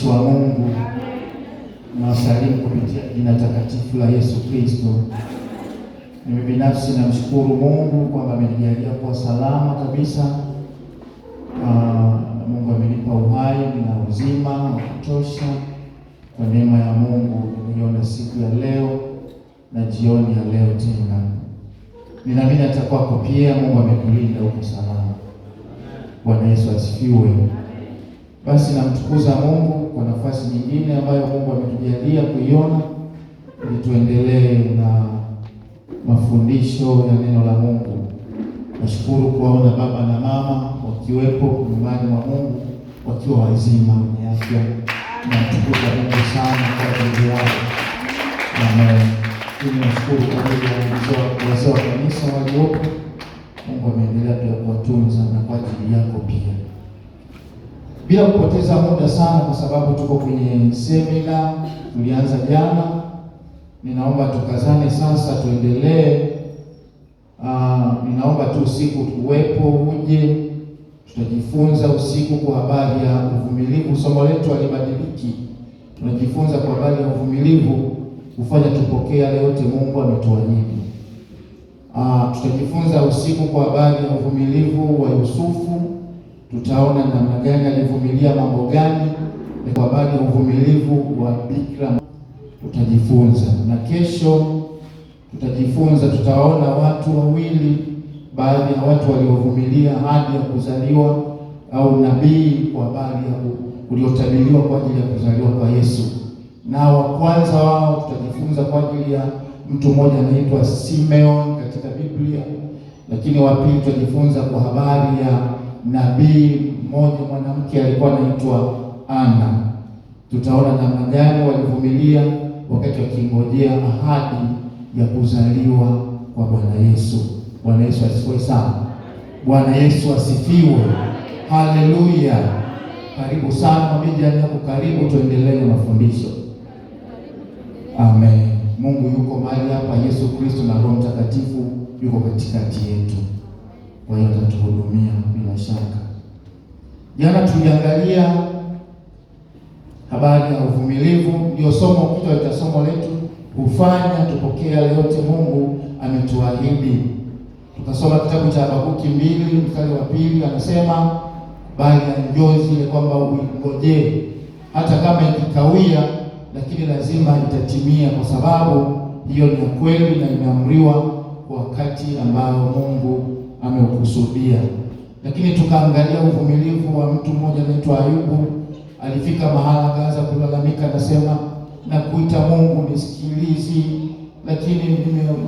Watumishi wa Mungu, nawasalimu kupitia jina takatifu la Yesu Kristo. Mimi binafsi namshukuru Mungu kwamba amenijalia kuwa salama kabisa. Mungu amenipa uhai na uzima wa kutosha. Kwa neema ya Mungu nimeiona siku ya leo na jioni ya leo tena. Ninaamini hata kwako pia Mungu amekulinda uko salama. Bwana Yesu asifiwe. Basi namtukuza Mungu kwa nafasi nyingine ambayo Mungu ametujalia kuiona ili tuendelee na mafundisho ya neno la Mungu. Nashukuru kuwaona baba na mama wakiwepo nyumbani mwa Mungu wakiwa wazima wenye afya. Namtukuza Mungu sana kwa ajili yao. Amen. Nashukuru kwa ajili ya wazee wa kanisa waliopo. Mungu ameendelea pia kuwatunza na kwa ajili yako pia. Bila kupoteza muda sana, kwa sababu tuko kwenye semina tulianza jana, ninaomba tukazane sasa tuendelee. Ninaomba tu usiku tuwepo, uje tutajifunza usiku kwa habari ya uvumilivu. Somo letu halibadiliki, tunajifunza kwa habari ya uvumilivu kufanya tupokee yale yote Mungu ametuahidi. Tutajifunza usiku kwa habari ya uvumilivu wa Yusufu. Tutaona namna gani alivumilia mambo gani. Kwa habari ya uvumilivu wa Bikira tutajifunza, na kesho tutajifunza, tutaona watu wawili, baadhi ya watu waliovumilia hadi ya kuzaliwa, au nabii kwa habari ya uliotabiriwa kwa ajili ya kuzaliwa kwa Yesu. Na wa kwanza wao tutajifunza kwa ajili ya mtu mmoja anaitwa Simeon katika Biblia, lakini wa pili tutajifunza kwa habari ya nabii mmoja mwanamke alikuwa anaitwa Ana. Tutaona namna gani walivumilia wakati wakingojea ahadi ya kuzaliwa kwa Bwana Yesu. Bwana Yesu asifiwe sana. Bwana Yesu asifiwe. Haleluya. Karibu sana mwambie jirani yako karibu, tuendelee na mafundisho. Amen. Mungu yuko mahali hapa, Yesu Kristo na Roho Mtakatifu yuko katikati yetu. Kwa hiyo atatuhudumia bila shaka. Jana tuliangalia habari ya uvumilivu, ndio somo kichwa cha somo letu, kufanya tupokee yale yote Mungu ametuahidi. Tukasoma kitabu cha Habakuki 2 mstari wa 2, anasema bali ya njozi ile kwamba uingojee hata kama ikikawia, lakini lazima itatimia, kwa sababu hiyo ni kweli na imeamriwa kwa wakati ambao Mungu ameukusudia. Lakini tukaangalia uvumilivu wa mtu mmoja anaitwa Ayubu. Alifika mahala akaanza kulalamika, anasema na kuita Mungu nisikilizi, lakini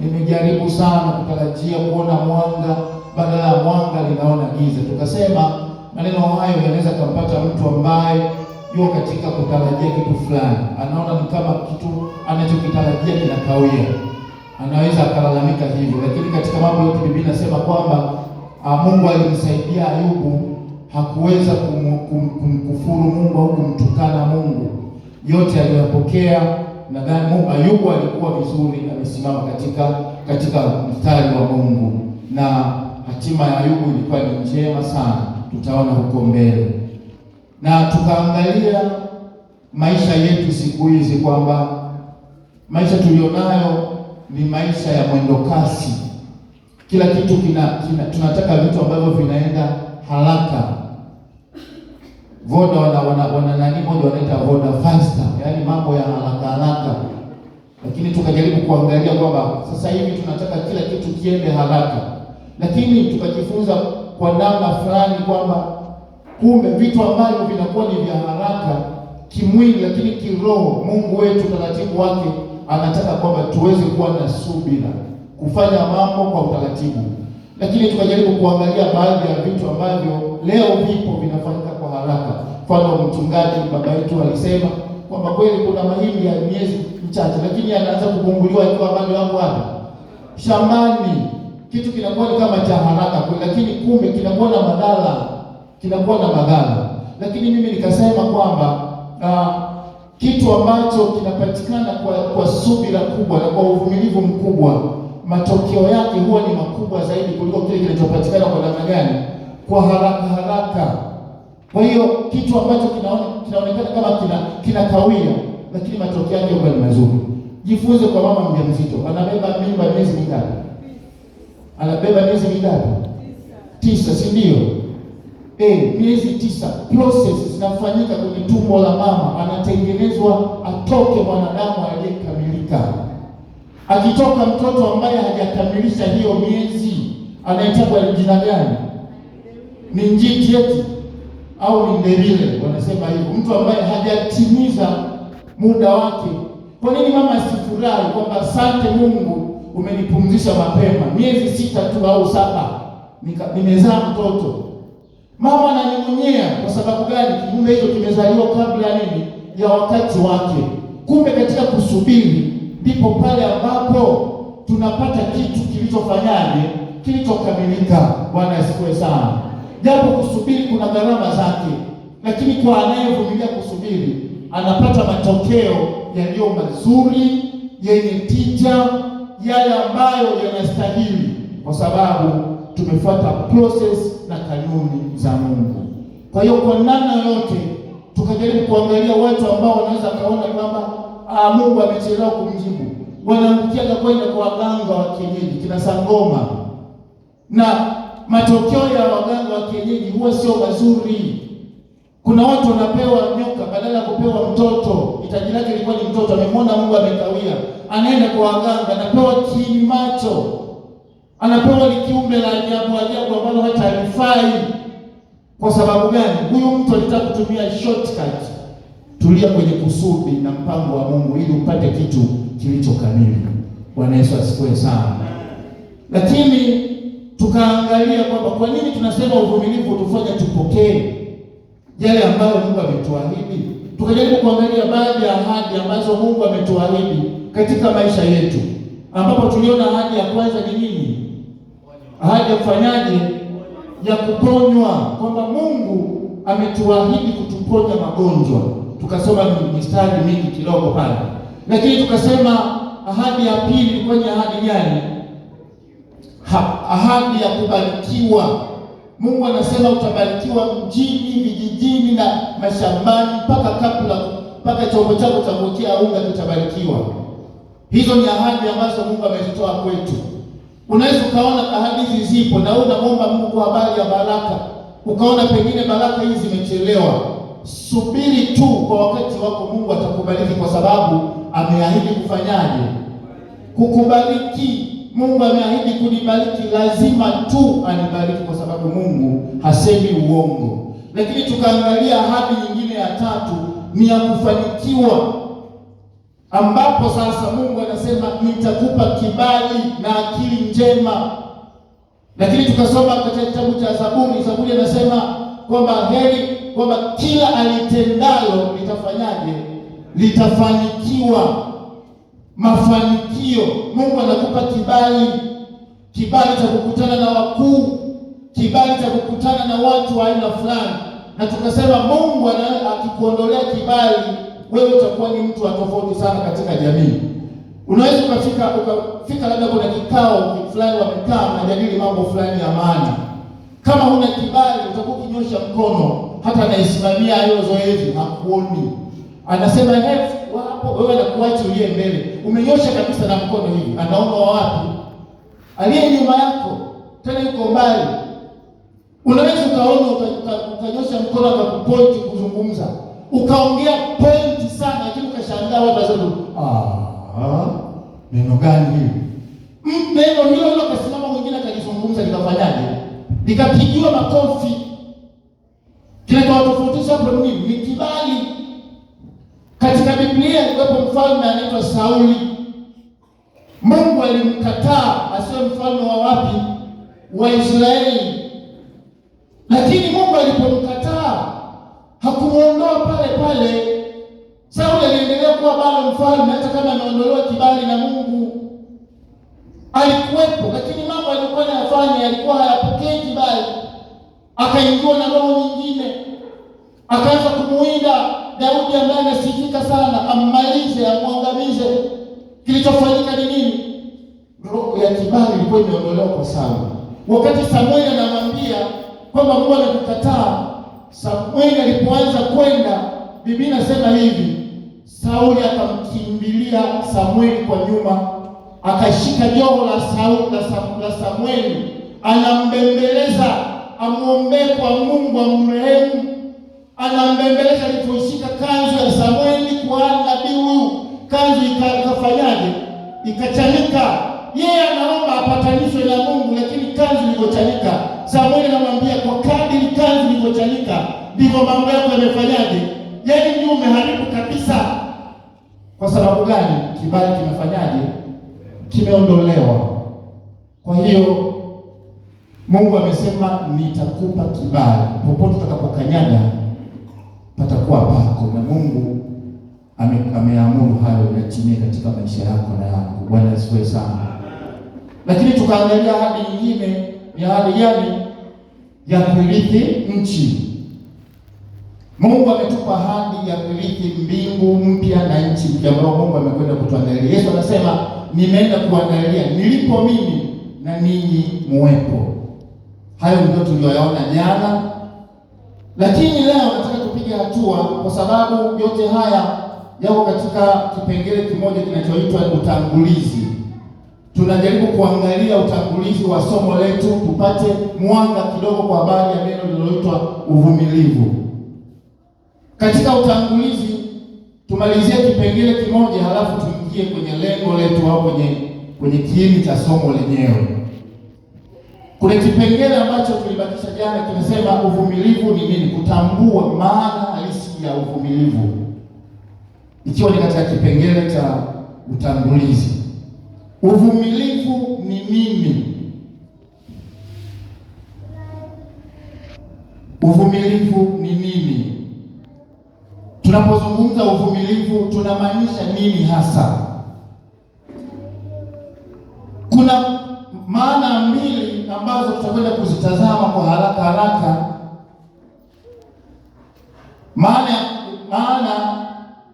nimejaribu sana kutarajia kuona mwanga, badala ya mwanga ninaona giza. Tukasema maneno hayo yanaweza kumpata mtu ambaye yuko katika kutarajia kitu fulani, anaona ni kama kitu anachokitarajia kinakawia, anaweza akalalamika hivyo. Lakini katika mambo yote Biblia inasema kwamba Mungu alimsaidia Ayubu, hakuweza kumkufuru Mungu au kumtukana Mungu. Yote aliyopokea, nadhani Ayubu alikuwa vizuri, amesimama katika mstari wa Mungu, na hatima ya Ayubu ilikuwa ni njema sana. Tutaona huko mbele. Na tukaangalia maisha yetu siku hizi, kwamba maisha tulionayo ni maisha ya mwendo kasi. Kila kitu tunataka vitu ambavyo vinaenda haraka. Voda wana nani moja wanaita Voda faster, yaani mambo ya haraka. Lakini tukajaribu kuangalia kwamba sasa hivi tunataka kila kitu kiende haraka, lakini tukajifunza kwa namna fulani kwamba kumbe vitu ambavyo vinakuwa ni vya haraka kimwili, lakini kiroho Mungu wetu taratibu wake anataka kwamba tuweze kuwa na subira, kufanya mambo kwa utaratibu. Lakini tukajaribu kuangalia baadhi ya vitu ambavyo leo vipo vinafanyika kwa haraka. Mfano, mchungaji baba yetu alisema kwamba kweli kuna mahindi ya miezi michache, lakini anaanza kugunguliwa ikiwa bado hapo hapa shambani. Kitu kinakuwa ni kama cha haraka kweli, lakini kumbe kinakuwa na madhara. Lakini mimi nikasema kwamba kitu ambacho kinapatikana kwa subira kubwa na kwa uvumilivu mkubwa, matokeo yake huwa ni makubwa zaidi kuliko kile kinachopatikana kwa namna gani? Kwa haraka. Kwa hiyo kitu ambacho kinaonekana kama kinakawia, lakini matokeo yake huwa ni mazuri. Jifunze kwa mama mjamzito, anabeba mimba miezi mingapi? Anabeba miezi mingapi? 9, si ndio? Miezi 9, process zinafanyika kwenye tumbo la mama, anatengenezwa atoke mwanadamu aliyekamilika. Akitoka mtoto ambaye hajakamilisha hiyo miezi, anaitwa jina gani? Ni njiti eti au ni ndelile, wanasema hivyo, mtu ambaye hajatimiza muda wake. Kwa nini mama asifurahi kwamba asante Mungu umenipumzisha mapema, miezi 6 tu au 7 nimezaa mtoto? Mama ananyong'onyea kwa sababu gani? Kiumbe hicho kimezaliwa kabla nini ya wakati wake. Kumbe katika kusubiri ndipo pale ambapo tunapata kitu kilichofanyaje, kilichokamilika. Bwana asifiwe sana. Japo kusubiri kuna gharama zake, lakini kwa anayevumilia kusubiri anapata matokeo yaliyo mazuri, yenye tija, yale ambayo yanastahili, kwa sababu tumefuata process na kanuni za Mungu. Kwa hiyo kwa namna yote tukajaribu kuangalia watu ambao wanaweza kaona kwamba Mungu amechelewa kumjibu, wanaangukia kwenda kwa waganga wa kienyeji kina sangoma, na matokeo ya waganga wa kienyeji huwa sio mazuri. Kuna watu wanapewa nyoka badala ya kupewa mtoto, hitaji lake ilikuwa ni mtoto, amemwona Mungu amekawia, anaenda kwa waganga, anapewa kiini macho, anapewa likiumbe la ajabu ambalo hata halifai. Kwa sababu gani? Huyu mtu alitaka kutumia shortcut. Tulia kwenye kusudi na mpango wa Mungu ili upate kitu kilicho kamili. Bwana Yesu asifiwe sana. Lakini tukaangalia kwamba kwa nini tunasema uvumilivu tufanye tupokee yale ambayo Mungu ametuahidi. Tukajaribu kuangalia baadhi ya ahadi ambazo Mungu ametuahidi katika maisha yetu, ambapo tuliona ahadi ya kwanza ni nini? Ahadi ya kufanyaje? Ya kuponywa, kwamba Mungu ametuahidi kutuponya magonjwa. Tukasoma mistari mingi kidogo pale, lakini tukasema ahadi ya pili kwenye ahadi gani? Ahadi ya kubarikiwa. Mungu anasema utabarikiwa mjini, vijijini na mashambani, mpaka chombo chako cha kutia unga kitabarikiwa. Hizo ni ahadi ambazo Mungu amezitoa kwetu. Unaweza ukaona ahadi hizi zipo na unamwomba Mungu kwa habari ya baraka, ukaona pengine baraka hizi zimechelewa. Subiri tu, kwa wakati wako Mungu atakubariki, kwa sababu ameahidi kufanyaje? Kukubariki. Mungu ameahidi kunibariki, lazima tu anibariki, kwa sababu Mungu hasemi uongo. Lakini tukaangalia ahadi nyingine ya tatu, ni ya kufanikiwa, ambapo sasa Mungu anasema nitakupa kibali na akili njema. Lakini tukasoma katika kitabu cha Zaburi anasema kwamba kwamba kila alitendalo litafanyaje? Litafanikiwa. Mafanikio. Mungu anakupa kibali cha kukutana na wakuu, kibali cha kukutana na watu wa aina fulani. Na tukasema Mungu akikuondolea kibali, wewe utakuwa ni mtu wa tofauti sana katika jamii. Unaweza ukafika labda kuna kikao fulani wamekaa wanajadili mambo fulani ya maana. Kama huna kibali utakuwa ukinyosha mkono, hata anaisimamia hiyo zoezi hakuoni. Anasema wapo, wewe anakuacha ulie mbele. Umenyosha kabisa na mkono hivi. Anaona wapi? Aliye nyuma yako, tena yuko mbali. Unaweza ukaona ukanyosha mkono akakupoint kuzungumza. Ukaongea point sana, lakini ukashangaa watu wazao, neno gani hili? Neno hilo kasimama mwingine akalizungumza, likafanyaje? Likapigiwa makofi. Kinachotofautisha hapo ni nini? Ni kibali. Katika Biblia yupo mfalme anaitwa Sauli. Mungu alimkataa asiwe mfalme wa wapi? Wa Israeli. Lakini Mungu alipomkataa hakumuondoa pale. Sauli aliendelea kuwa bado mfalme hata kama ameondolewa kibali na Mungu. Alikuwepo, lakini mambo alikuwa anayafanya yalikuwa hayapokei kibali. Akaingiwa na roho nyingine. Akaanza kumuinda Daudi ambaye anasifika sana, ammalize, amwangamize. Kilichofanyika ni nini? Roho ya kibali ilikuwa imeondolewa kwa Sauli. Wakati Samueli anamwambia kwamba Mungu amekukataa, Samueli alipoanza kwenda, Biblia inasema hivi, Sauli akamkimbilia Samueli kwa nyuma, akashika joho la Samueli, anambembeleza amuombee kwa Mungu amrehemu. Anambembeleza, aliposhika kanzu ya Samueli kwa nabii huyu, kanzu ikafanyaje? Ikachanika. Yeye anaomba apatanishwe na Mungu, lakini kanzu ilipochanika, Samueli anamwambia, kwa kadiri kanzu ilipochanika ndivyo mambo yako yamefanyaje? Yaani ndio umeharibu kabisa. Kwa sababu gani? Kibali kimefanyaje? Kimeondolewa. Kwa hiyo Mungu amesema nitakupa kibali, popote utakapokanyaga patakuwa pako, na Mungu ameamuru hayo yatimie katika maisha yako na yangu. Bwana asifiwe sana. Lakini tukaangalia ahadi nyingine, ni ahadi gani? Ya kurithi nchi. Mungu ametupa ahadi ya kurithi mbingu mpya na nchi mpya ambayo Mungu amekwenda kutuandalia. Yesu anasema nimeenda kuandalia nilipo mimi na ninyi muwepo. Hayo ndio tuliyoyaona jana, lakini leo nataka tupige hatua, kwa sababu yote haya yako katika kipengele kimoja kinachoitwa utangulizi. Tunajaribu kuangalia utangulizi wa somo letu, tupate mwanga kidogo kwa habari ya neno linaloitwa uvumilivu. Katika utangulizi tumalizie kipengele kimoja, halafu tuingie kwenye lengo letu au kwenye kiini cha somo lenyewe. Kuna kipengele ambacho tulibakisha jana, kimesema uvumilivu ni nini, kutambua maana halisi ya uvumilivu, ikiwa ni katika kipengele cha utangulizi. Uvumilivu ni nini? Uvumilivu ni nini? Tunapozungumza uvumilivu tunamaanisha nini hasa? Kuna maana mbili ambazo tutakwenda kuzitazama kwa haraka. Maana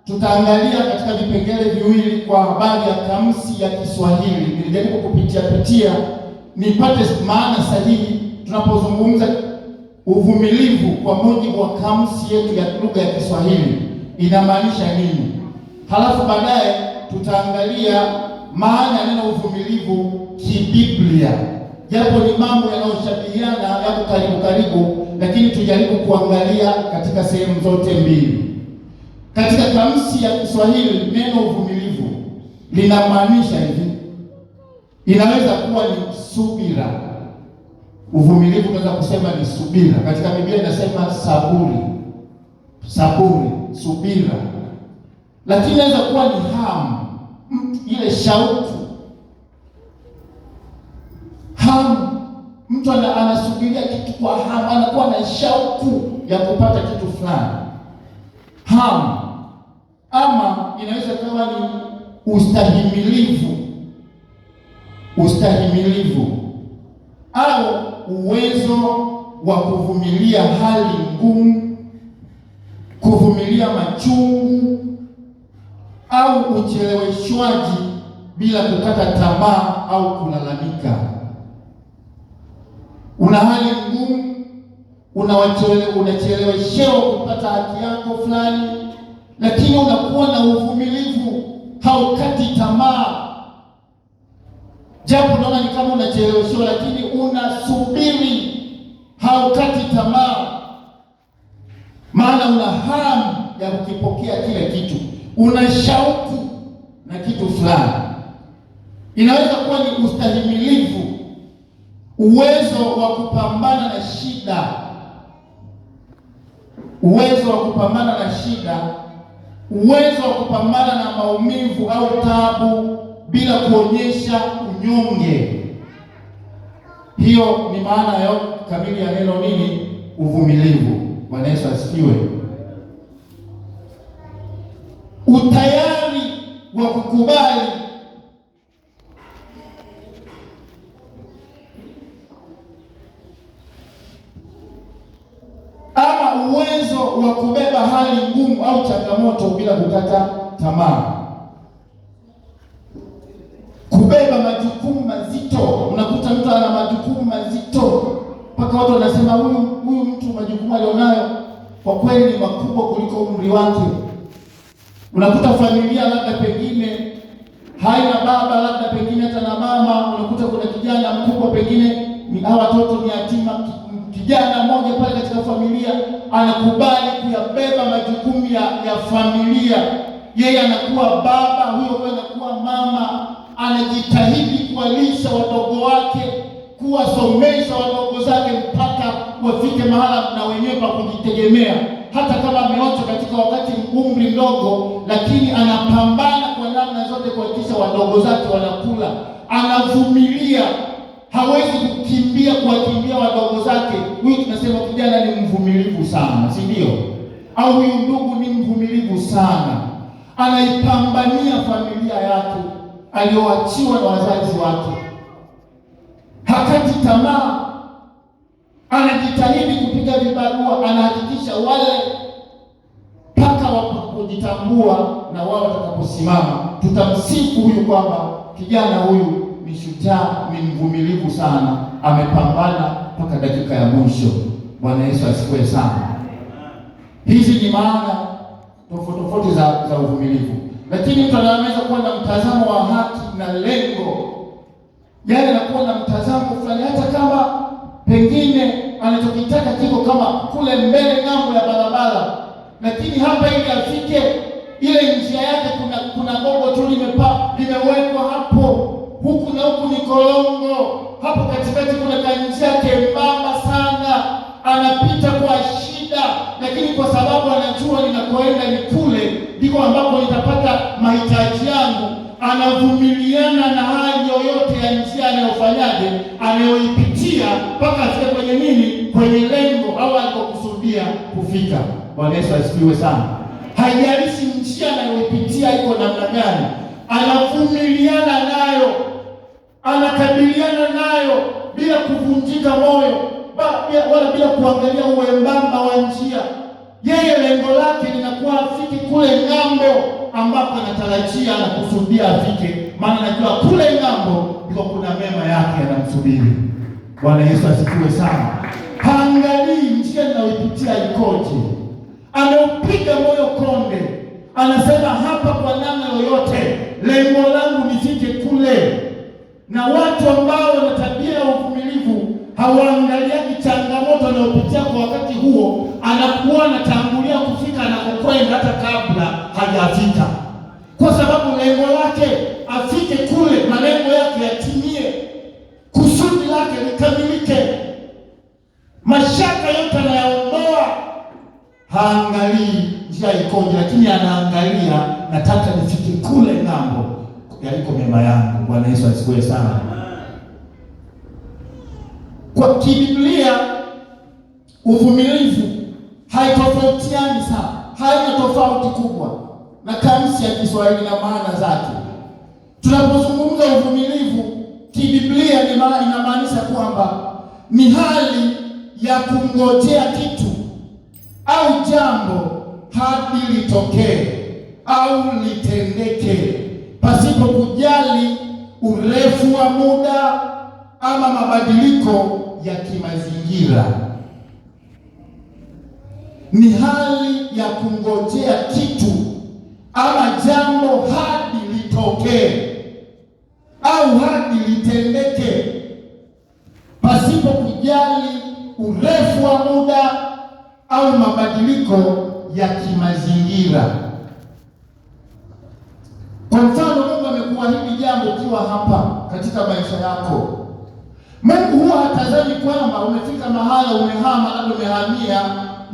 tutaangalia katika vipengele viwili kwa habari ya kamusi ya Kiswahili. Nilijaribu kupitia nipate maana sahihi tunapozungumza uvumilivu kwa mujibu wa kamusi yetu ya lugha ya Kiswahili inamaanisha nini. Halafu baadaye tutaangalia maana ya neno uvumilivu kibiblia, japo ni mambo yanayoshabihiana, yako karibu, lakini tujaribu kuangalia katika sehemu zote mbili. Katika kamusi ya Kiswahili neno uvumilivu linamaanisha hivi, inaweza kuwa ni subira. Uvumilivu tunaweza kusema ni subira. Katika Biblia inasema saburi, subira. Lakini inaweza kuwa ni hamu, ile shauku. Hamu, mtu anasubiria kitu kwa hamu, anakuwa na shauku ya kupata kitu fulani. Hamu. Ama inaweza kuwa ni ustahimilivu au uwezo wa kuvumilia hali ngumu, kuvumilia machungu au ucheleweshwaji bila kukata tamaa au kulalamika. Una hali ngumu, unacheleweshewa kupata haki yako fulani, lakini unakuwa na uvumilivu, haukati tamaa. Japo unaona ni kama unacheleweshwa, lakini unasubiri, haukati tamaa, maana una hamu ya kukipokea kile kitu, una shauku na kitu fulani. Inaweza kuwa ni ustahimilivu, uwezo wa kupambana na shida, uwezo wa kupambana na maumivu au taabu bila kuonyesha unyonge. Hiyo ni maana ya kamili ya neno nini? Uvumilivu. Bwana Yesu asifiwe. Utayari wa kukubali ama uwezo wa kubeba hali ngumu au changamoto bila kukata tamaa. Kubeba majukumu mazito. Unakuta mtu ana majukumu mazito mpaka watu wanasema huyu mtu majukumu alionayo kwa kweli ni makubwa kuliko umri wake. Unakuta familia labda pengine haina baba, labda pengine hata na mama. Unakuta kuna kijana mkubwa, pengine ni hawa watoto ni yatima. Kijana mmoja pale katika familia anakubali kuyabeba majukumu ya familia. Yeye anakuwa baba, huyo anakuwa mama, anajitahidi kuwalisha wadogo wake, kuwasomesha wadogo zake mpaka wafike mahala na wenyewe pa kujitegemea. Hata kama ameocha katika wakati umri mdogo, lakini anapambana kwa namna zote kuhakikisha wadogo zake wanakula. Anavumilia, hawezi kukimbia kuwakimbia wadogo zake. Huyu tunasema kijana ni mvumilivu sana, si ndio? Au huyu ndugu ni mvumilivu sana, anaipambania familia yake aliyoachiwa na wazazi wake. Hakati tamaa, anajitahidi kupiga vibarua, anahakikisha wale mpaka wakujitambua na wao watakaposimama tutamsifu huyu kwamba kijana huyu ni shujaa, ni mvumilivu sana, amepambana mpaka dakika ya mwisho. Bwana Yesu asifiwe sana. Hizi ni maana tofauti za uvumilivu, lakini mtu anaweza kuwa na mtazamo wa haki na lengo, yaani anakuwa na mtazamo fulani, hata kama pengine anachokitaka kiko kama kule mbele ng'ambo ya barabara, lakini hapa ili afike ile njia yake kuna gogo tu limewekwa hapo, huku na huku ni kolongo, hapo katikati kuna kanjia kembamba sana, anapita kwa shida, lakini kwa sababu anajua ninakoenda ni kule ndiko ambapo nitapata mahitaji yangu, anavumiliana na hali yoyote ya njia anayofanyaje, anayoipitia mpaka afike kwenye nini, kwenye lengo au alikokusudia kufika. Bwana Yesu asifiwe sana. Haijalishi njia anayoipitia iko namna gani, anavumiliana nayo, anakabiliana nayo bila kuvunjika moyo, wala bila kuangalia uembamba wa njia. Yeye lengo lake linakuwa afike kule ng'ambo ambapo anatarajia na kusudia afike, maana anajua kule ng'ambo ndiko kuna mema yake yanamsubiri. Bwana Yesu asifiwe sana. Haangalii njia inayoipitia ikoje, ameupiga moyo konde, anasema hapa kwa namna yoyote lengo langu nifike kule. Na watu ambao wana tabia ya uvumilivu hawaangaliaji changamoto anayopitia kwa wakati huo, anakuwa anatangulia kufika anakokwenda hata kabla hajafika, kwa sababu lengo lake afike kule, malengo yake yatimie, kusudi lake likamilike. Mashaka yote anayaondoa, haangalii njia ikoje, lakini anaangalia nataka nifike kule ng'ambo yaliko mema yangu. Bwana Yesu asifiwe sana. Kwa kibiblia uvumilivu haitofautiani sana, haina tofauti kubwa na kamusi ya Kiswahili na maana zake. Tunapozungumza uvumilivu kibiblia inamaanisha kwamba ni hali ya kungojea kitu au jambo hadi litokee au litendeke pasipo kujali urefu wa muda ama mabadiliko ya kimazingira. Ni hali ya kungojea kitu ama jambo hadi litokee au hadi litendeke pasipo kujali urefu wa muda au mabadiliko ya kimazingira. Kwa mfano, Mungu amekuahidi jambo ukiwa hapa katika maisha yako. Mungu huwa hatazami kwamba umefika mahala umehama na umehamia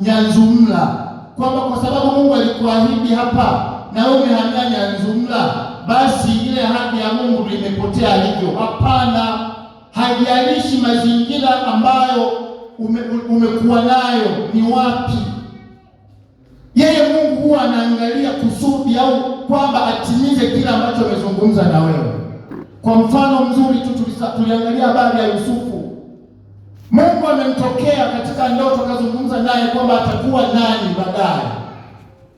Nyanzumla, kwamba kwa sababu Mungu alikuahidi hapa na wewe umehamia Nyanzumla basi ile ahadi ya Mungu imepotea hivyo. Hapana, haijalishi mazingira ambayo umekuwa nayo ni wapi. Yeye Mungu huwa anaangalia kusudi au kwamba atimize kila ambacho amezungumza na wewe. Kwa mfano mzuri tu tuliangalia habari ya Yusufu. Mungu amemtokea katika ndoto, akazungumza naye kwamba atakuwa nani baadaye.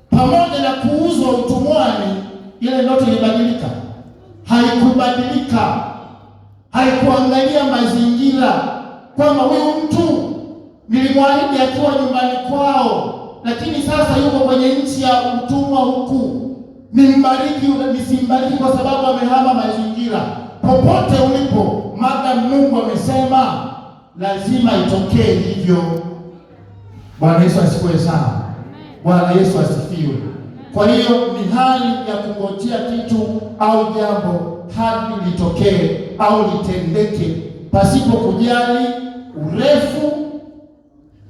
Pamoja na kuuzwa utumwani, ile ndoto ilibadilika? Haikubadilika. Haikuangalia mazingira kwamba huyu mtu nilimwahidi akiwa nyumbani kwao lakini sasa yuko kwenye nchi ya utumwa huku. Nimbariki nisimbariki kwa sababu amehama mazingira? Popote ulipo, maadamu Mungu amesema, lazima itokee hivyo. Bwana Yesu asifiwe sana. Bwana Yesu asifiwe. Kwa hiyo ni hali ya kungojea kitu au jambo hadi litokee au litendeke, pasipo kujali urefu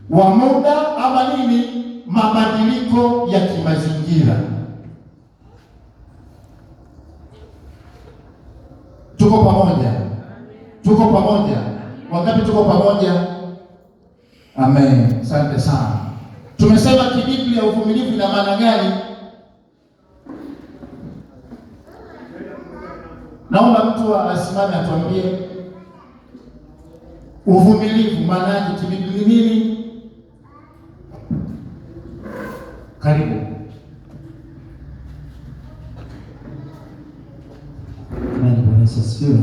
wa muda ama nini, mabadiliko ya kimazingira. Tuko pamoja? Tuko pamoja? Wangapi tuko pamoja? Amen. Asante sana. Tumesema kibiblia uvumilivu ina maana gani? Naomba mtu asimame atuambie uvumilivu maana yake kibiblia nini? Karibu. Bwana Yesu asifiwe.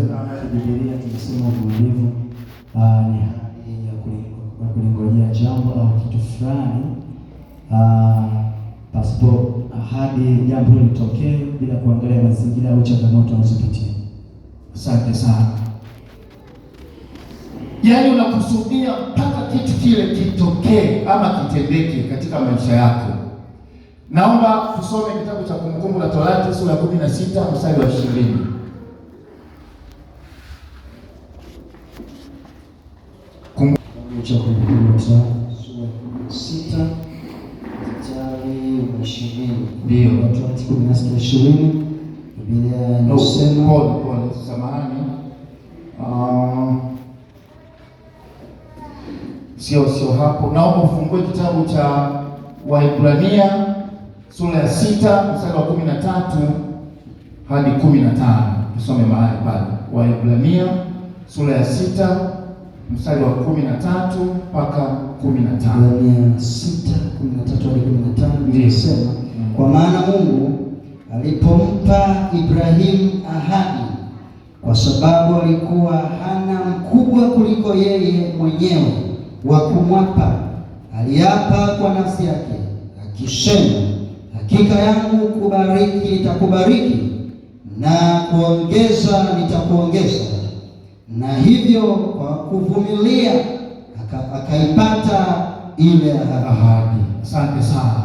Biblia tunasema uvumilivu ni hali ya kulingojea jambo au kitu fulani pasipo hadi jambo litokee bila kuangalia mazingira au changamoto unazopitia. Asante sana. Yaani unakusudia mpaka kitu kile kitokee ama kitendeke katika maisha yako. Naomba tusome kitabu cha Kumbukumbu la Torati sura ya 16 mstari wa 20. Kumbukumbu la Torati sura ya 16 mstari wa 20. Ndio. Torati 16:20. Biblia inasema pole, samahani. Sio hapo. Naomba ufungue kitabu cha Waebrania sura ya 6 mstari wa 13 hadi 15. Tusome mahali pale. Waebrania sura ya 6 mstari wa 13 mpaka 15. Waebrania 6:13 hadi 15 inasema, kwa maana Mungu alipompa Ibrahimu ahadi, kwa sababu alikuwa hana mkubwa kuliko yeye mwenyewe wa kumwapa, aliapa kwa nafsi yake akisema, hakika yangu kubariki nitakubariki, na kuongeza nitakuongeza. Na hivyo kwa kuvumilia akaipata ile ahadi. Asante sana.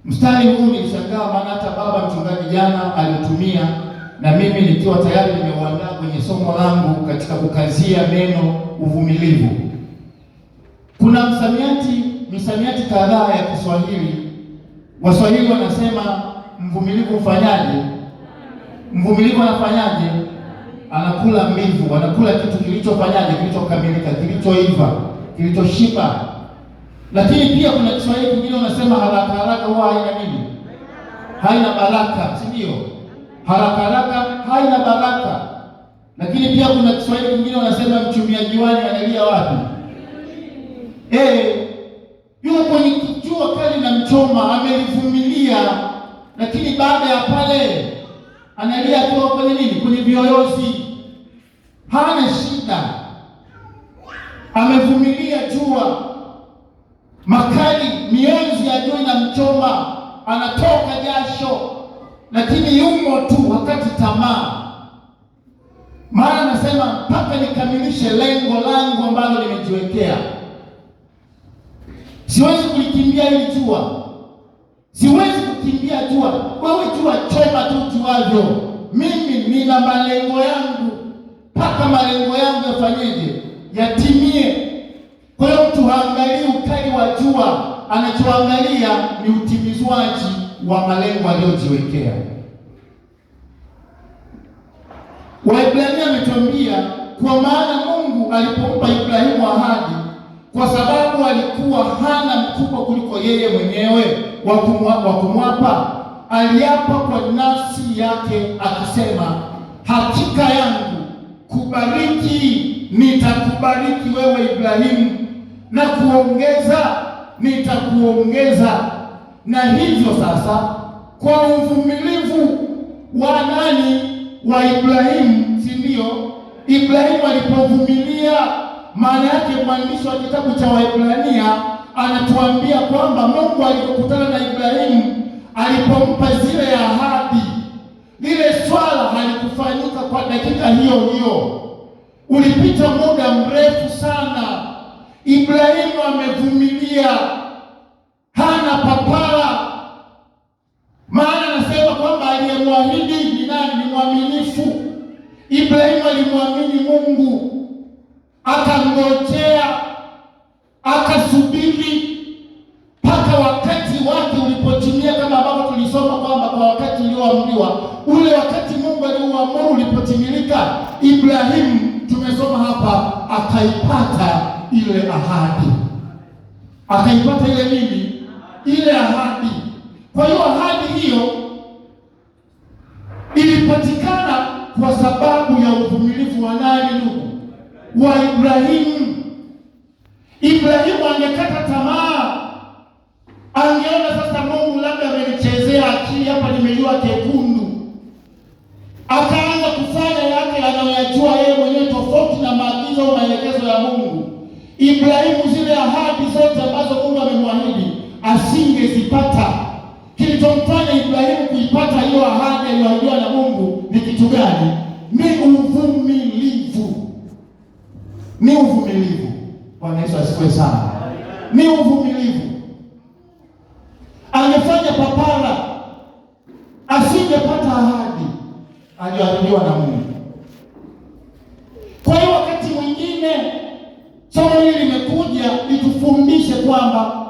Mstari huu nilishangaa, maana hata baba mchungaji jana alitumia, na mimi nikiwa tayari nimeuandaa kwenye somo langu katika kukazia neno uvumilivu. Kuna misamiati kadhaa ya Kiswahili. Waswahili wanasema mvumilivu ufanyaje? Mvumilivu anafanyaje? Anakula mbivu, anakula kitu kilichofanyaje? Kilichokamilika, kilichoiva, kilichoshiba. Lakini pia kuna Kiswahili kingine wanasema haraka haraka huwa haina nini? Haina baraka, si ndio? Haraka haraka haina baraka. Lakini pia kuna Kiswahili kingine wanasema mchumiaji wani analia wapi? Yuko kwenye jua kali na mchoma, amelivumilia, lakini baada ya pale analia kwa kwenye nini? Kwenye viyoyozi. Hana shida, amevumilia jua makali, mionzi ya jua inamchoma, anatoka jasho, lakini yumo tu wakati tamaa. Maana anasema mpaka nikamilishe lengo langu ambalo nimejiwekea. Siwezi kulikimbia hili jua, siwezi kukimbia jua. Wewe jua, choma tu juavyo. Mimi nina malengo yangu, mpaka malengo yangu yafanyeje? Yatimie. Kwa hiyo mtu haangalii ukali wa jua, anachoangalia ni utimizwaji wa malengo aliyojiwekea. Waebrania ametuambia, kwa maana Mungu alipompa Ibrahimu ahadi, kwa sababu alikuwa hana mkubwa kuliko yeye mwenyewe wa kumwapa, aliapa kwa nafsi yake akisema, hakika yangu kubariki nitakubariki wewe Ibrahimu, na kuongeza nitakuongeza. Na hivyo sasa, kwa uvumilivu wa nani? Wa Ibrahimu, si ndio? Ibrahimu alipovumilia, maana yake mwandishi wa kitabu cha Waebrania anatuambia kwamba Mungu alipokutana na Ibrahimu, alipompa zile ahadi, lile swala halikufanyika kwa dakika hiyo hiyo. Ulipita muda mrefu sana. Ibrahimu amevumilia, hana papara. Maana anasema kwamba aliyemwahidi ni nani? Ni mwaminifu. Ibrahimu alimwamini Mungu, akangojea, akasubiri mpaka wakati wake ulipotimia, kama ambavyo tulisoma kwamba kwa wakati ulioamriwa, ule wakati Mungu aliuamuru ulipotimilika, Ibrahimu, tumesoma hapa, akaipata ile ahadi. Akaipata ile nini? Ile ahadi. Kwa hiyo ahadi hiyo ilipatikana kwa sababu ya uvumilivu wa nani, ndugu? Wa Ibrahimu. Ibrahimu angekata tamaa, angeona sasa Mungu labda amenichezea akili hapa, nimejua kekundu, akaanza kufanya yake anayoyajua yeye mwenyewe tofauti na maagizo au maelekezo ya Mungu. Ibrahimu zile ahadi zote ambazo Mungu amemwahidi asingezipata. Kilichomfanya Ibrahimu kuipata hiyo ahadi aliyoahidiwa na Mungu ni kitu gani? Ni uvumilivu. Ni uvumilivu. Bwana Yesu asifiwe sana. Ni uvumilivu. Angefanya papara, asingepata ahadi aliyoahidiwa na Mungu. Kwa hiyo wakati mwingine somo hili limekuja litufundishe kwamba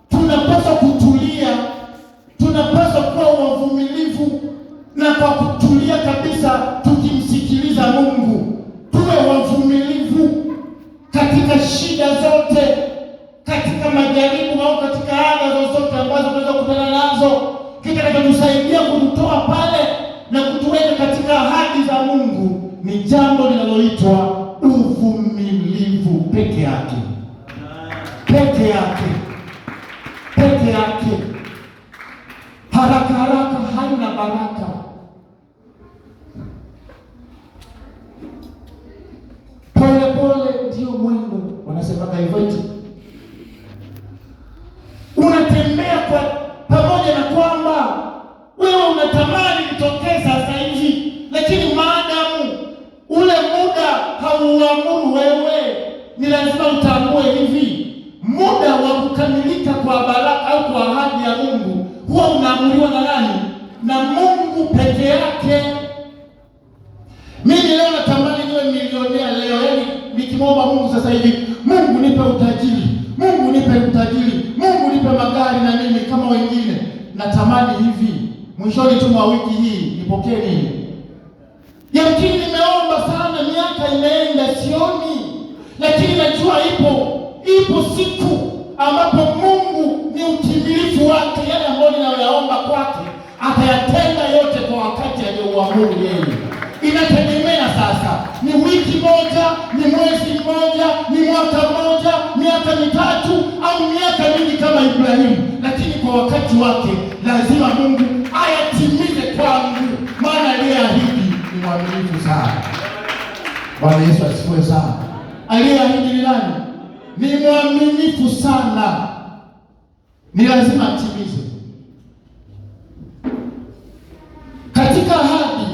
tunapaswa kutulia, tunapaswa kuwa wavumilivu, na kwa kutulia kabisa tukimsikiliza Mungu, tuwe wavumilivu katika shida zote, katika majaribu au katika hali zozote ambazo tunaweza kukutana nazo. Kitakachotusaidia kututoa pale na kutuweka katika ahadi za Mungu ni jambo linaloitwa uvumilivu peke yake. Peke yake. Peke yake. Haraka haraka haina baraka. Pole pole ndio mwendo, wanasema hivyo. Unatembea kwa pamoja na kwamba wewe unatamani litokee sasa hivi, lakini maadamu ule muda hauamuru wewe, ni lazima utambue hivi, muda wa kukamilika kwa baraka au kwa ahadi ya Mungu huwa unaamuriwa na nani? Na Mungu peke yake. Mimi leo natamani niwe milionea leo, yaani nikimwomba Mungu sasa hivi, Mungu nipe utajiri, Mungu nipe utajiri, Mungu nipe magari na nini kama wengine. Natamani hivi, mwishoni tu mwa wiki hii nipokee nini? Yamkini nimeomba sana, miaka imeenda sioni, lakini najua ipo siku ambapo Mungu ni utimilifu wake, yale ambayo ninayoyaomba kwake atayatenda yote kwa wakati aliyouamuru yeye. Inategemea sasa ni wiki moja, ni mwezi mmoja, ni mwaka mmoja, miaka mitatu au miaka mingi kama Ibrahimu, lakini kwa wakati wake lazima Mungu ayatimize kwangu, maana aliyeahidi ni mwaminifu sana. Bwana Yesu asifiwe sana. Aliyeahidi ni nani? Ni mwaminifu sana. Ni lazima atimize. Katika ahadi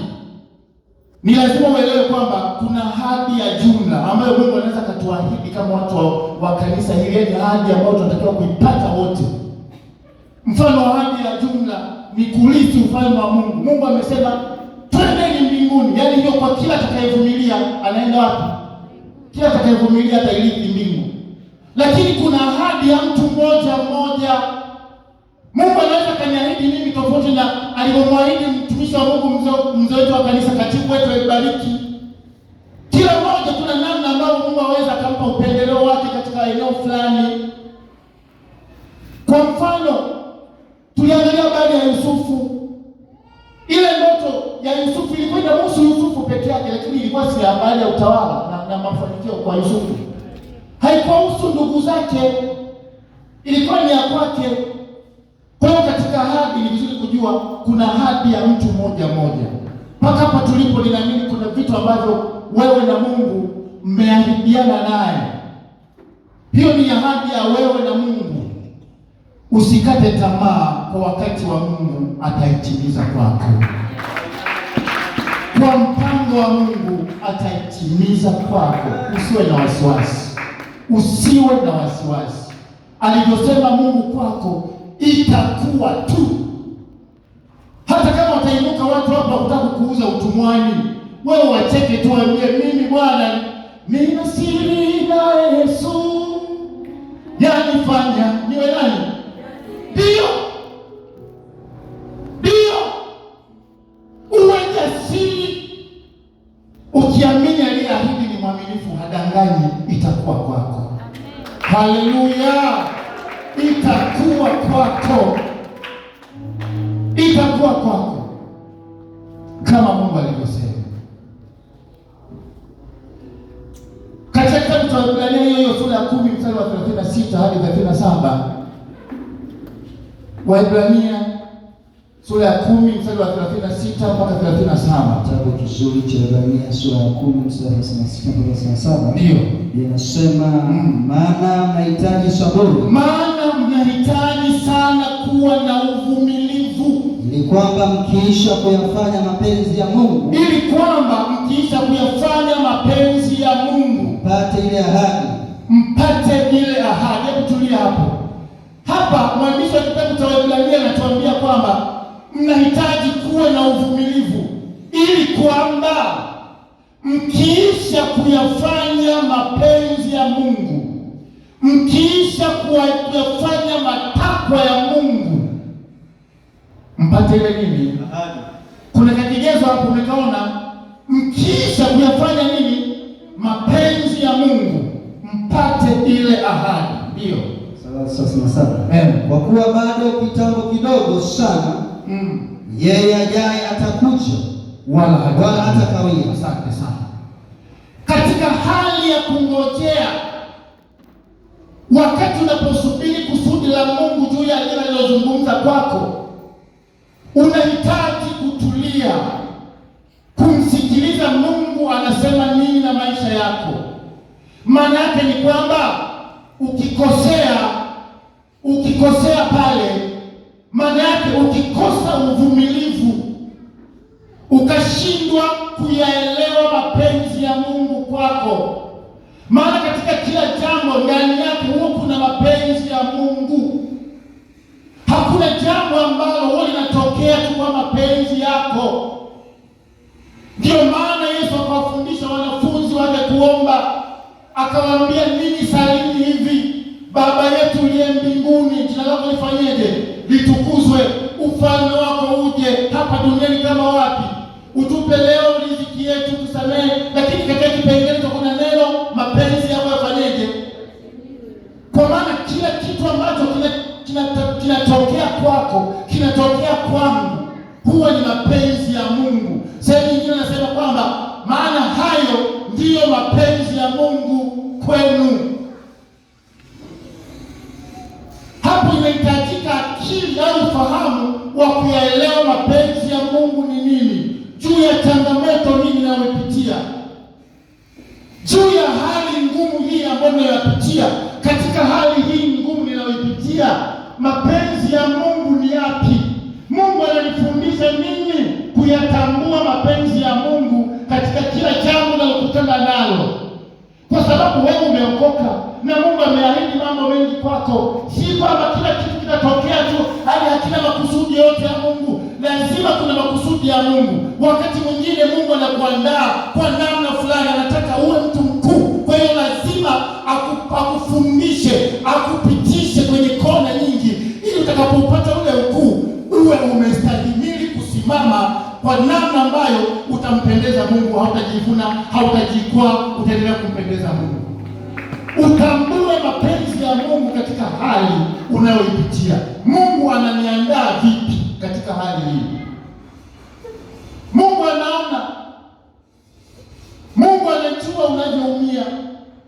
ni lazima uelewe kwamba kuna ahadi ya jumla ambayo Mungu anaweza katuahidi kama watu wa kanisa hili, ni ahadi ambayo tunatakiwa kuipata wote. Mfano wa ahadi ya jumla ni kurithi ufalme wa Mungu. Mungu amesema twendeni mbinguni, yaani hiyo kwa kila atakayevumilia anaenda wapi? Kila atakayevumilia atairithi mbingu. Lakini kuna ahadi ya mtu mmoja mmoja. Mungu anaweza kaniahidi mimi tofauti na alivyomwahidi mtumishi wa Mungu, mzee wetu wa kanisa, katibu wetu alibariki. Kila mmoja kuna namna ambayo Mungu aweza akampa upendeleo wake katika eneo fulani. Kwa mfano, tuliangalia habari ya Yusufu. Ile ndoto ya Yusufu ilikuwa inahusu Yusufu peke yake, lakini ilikuwa si habari ya utawala na mafanikio kwa Yusufu. Haikuhusu ndugu zake, ilikuwa ni ya kwake. Kwa hiyo katika ahadi ni vizuri kujua kuna ahadi ya mtu mmoja mmoja. Mpaka hapa tulipo ninaamini kuna vitu ambavyo wewe na Mungu mmeahidiana naye. Hiyo ni ahadi ya wewe na Mungu. Usikate tamaa, kwa wakati wa Mungu ataitimiza kwako. Kwa mpango wa Mungu ataitimiza kwako. Usiwe na wasiwasi, usiwe na wasiwasi. Alivyosema Mungu kwako itakuwa tu. Hata kama watainuka watu hapa kutaka kukuuza utumwani, wewe wacheke tu, waambie mimi Bwana nina siri na Yesu, yanifanya niwe nani? Ndio uwe jasiri, ukiamini aliyeahidi ni mwaminifu, hadanganyi, itakuwa kwako. Haleluya, itakuwa kwako, itakuwa kwako kama Mungu alivyosema. Katika kitabu cha Waebrania hiyo sura ya 10 mstari wa 36 hadi 37. Waebrania sura ya 10 mstari wa 36 mpaka 37. Kitabu kizuri cha Waebrania sura ya 10 mstari wa 36 mpaka 37. Ndio. Inasema maana mnahitaji saburi. Maana mnahitaji sana kuwa na uvumilivu, ili kwamba mkiisha kuyafanya mapenzi ya Mungu, ili kwamba mkiisha kuyafanya mapenzi ya Mungu mpate ile ahadi. Mpate ile ahadi. Hebu tulia hapo. Hapa mwandishi wa kitabu cha Waebrania anatuambia kwamba mnahitaji kuwa na uvumilivu, ili kwamba mkiisha kuyafanya mapenzi ya Mungu, mkiisha kuyafanya matakwa ya Mungu, mpate ile nini? Ahadi. Kuna kigezo hapo umekaona, mkiisha kuyafanya nini? Mapenzi ya Mungu, mpate ile ahadi. Ndio. Kwa kuwa bado kitambo kidogo sana, yeye ajaye atakuja, wala hatakawia. Asante sana. Katika hali ya kungojea, wakati unaposubiri kusudi la Mungu juu ya lile alilozungumza kwako, unahitaji kutulia, kumsikiliza Mungu anasema nini na maisha yako. Maana yake ni kwamba ukikosea pale, maana yake ukikosa uvumilivu, ukashindwa kuyaelewa mapenzi ya Mungu kwako. Maana katika kila jambo ndani yake huwa kuna mapenzi ya Mungu. Hakuna jambo ambalo huwa linatokea tu kwa mapenzi yako. Ndio maana Yesu akawafundisha wanafunzi wake kuomba, akawaambia ninyi salini hivi: Baba yetu uliye mbinguni, jina lako lifanyeje? Litukuzwe, ufalme wako uje hapa duniani kama wapi? Utupe leo riziki yetu, tusamehe. Lakini katika kipengele kuna neno mapenzi yako yafanyeje? Kwa maana kila kitu ambacho kinatokea kwako, kinatokea kwangu, huwa ni mapenzi ya Mungu. Sehemu nyingine nasema kwamba maana hayo ndiyo mapenzi ya Mungu kwenu. Hapo inahitajika akili au ufahamu wa kuyaelewa mapenzi ya Mungu ni nini, juu ya changamoto hii ninayopitia, juu ya hali ngumu hii ambayo ninayopitia. Katika hali hii ngumu ninayopitia, mapenzi ya Mungu ni yapi? Mungu ananifundisha nini kuyatambua mapenzi ya Mungu katika kila jambo nalokutana nalo, kwa sababu wewe umeokoka na Mungu ameahidi mambo mengi kwako. Si kwamba kila kitu kinatokea tu, hali hakina makusudi yote ya Mungu. Lazima kuna makusudi ya Mungu. Wakati mwingine Mungu anakuandaa kwa namna fulani, anataka uwe mtu mkuu. Kwa hiyo lazima akufundishe, akupitishe kwenye kona nyingi, ili utakapopata ule ukuu uwe umestahimili kusimama kwa namna ambayo utampendeza Mungu. Hautajivuna, hautajikwaa, utaendelea kumpendeza Mungu. Utambue mapenzi ya Mungu katika hali unayoipitia. Mungu ananiandaa vipi katika hali hii? Mungu anaona, Mungu anajua unavyoumia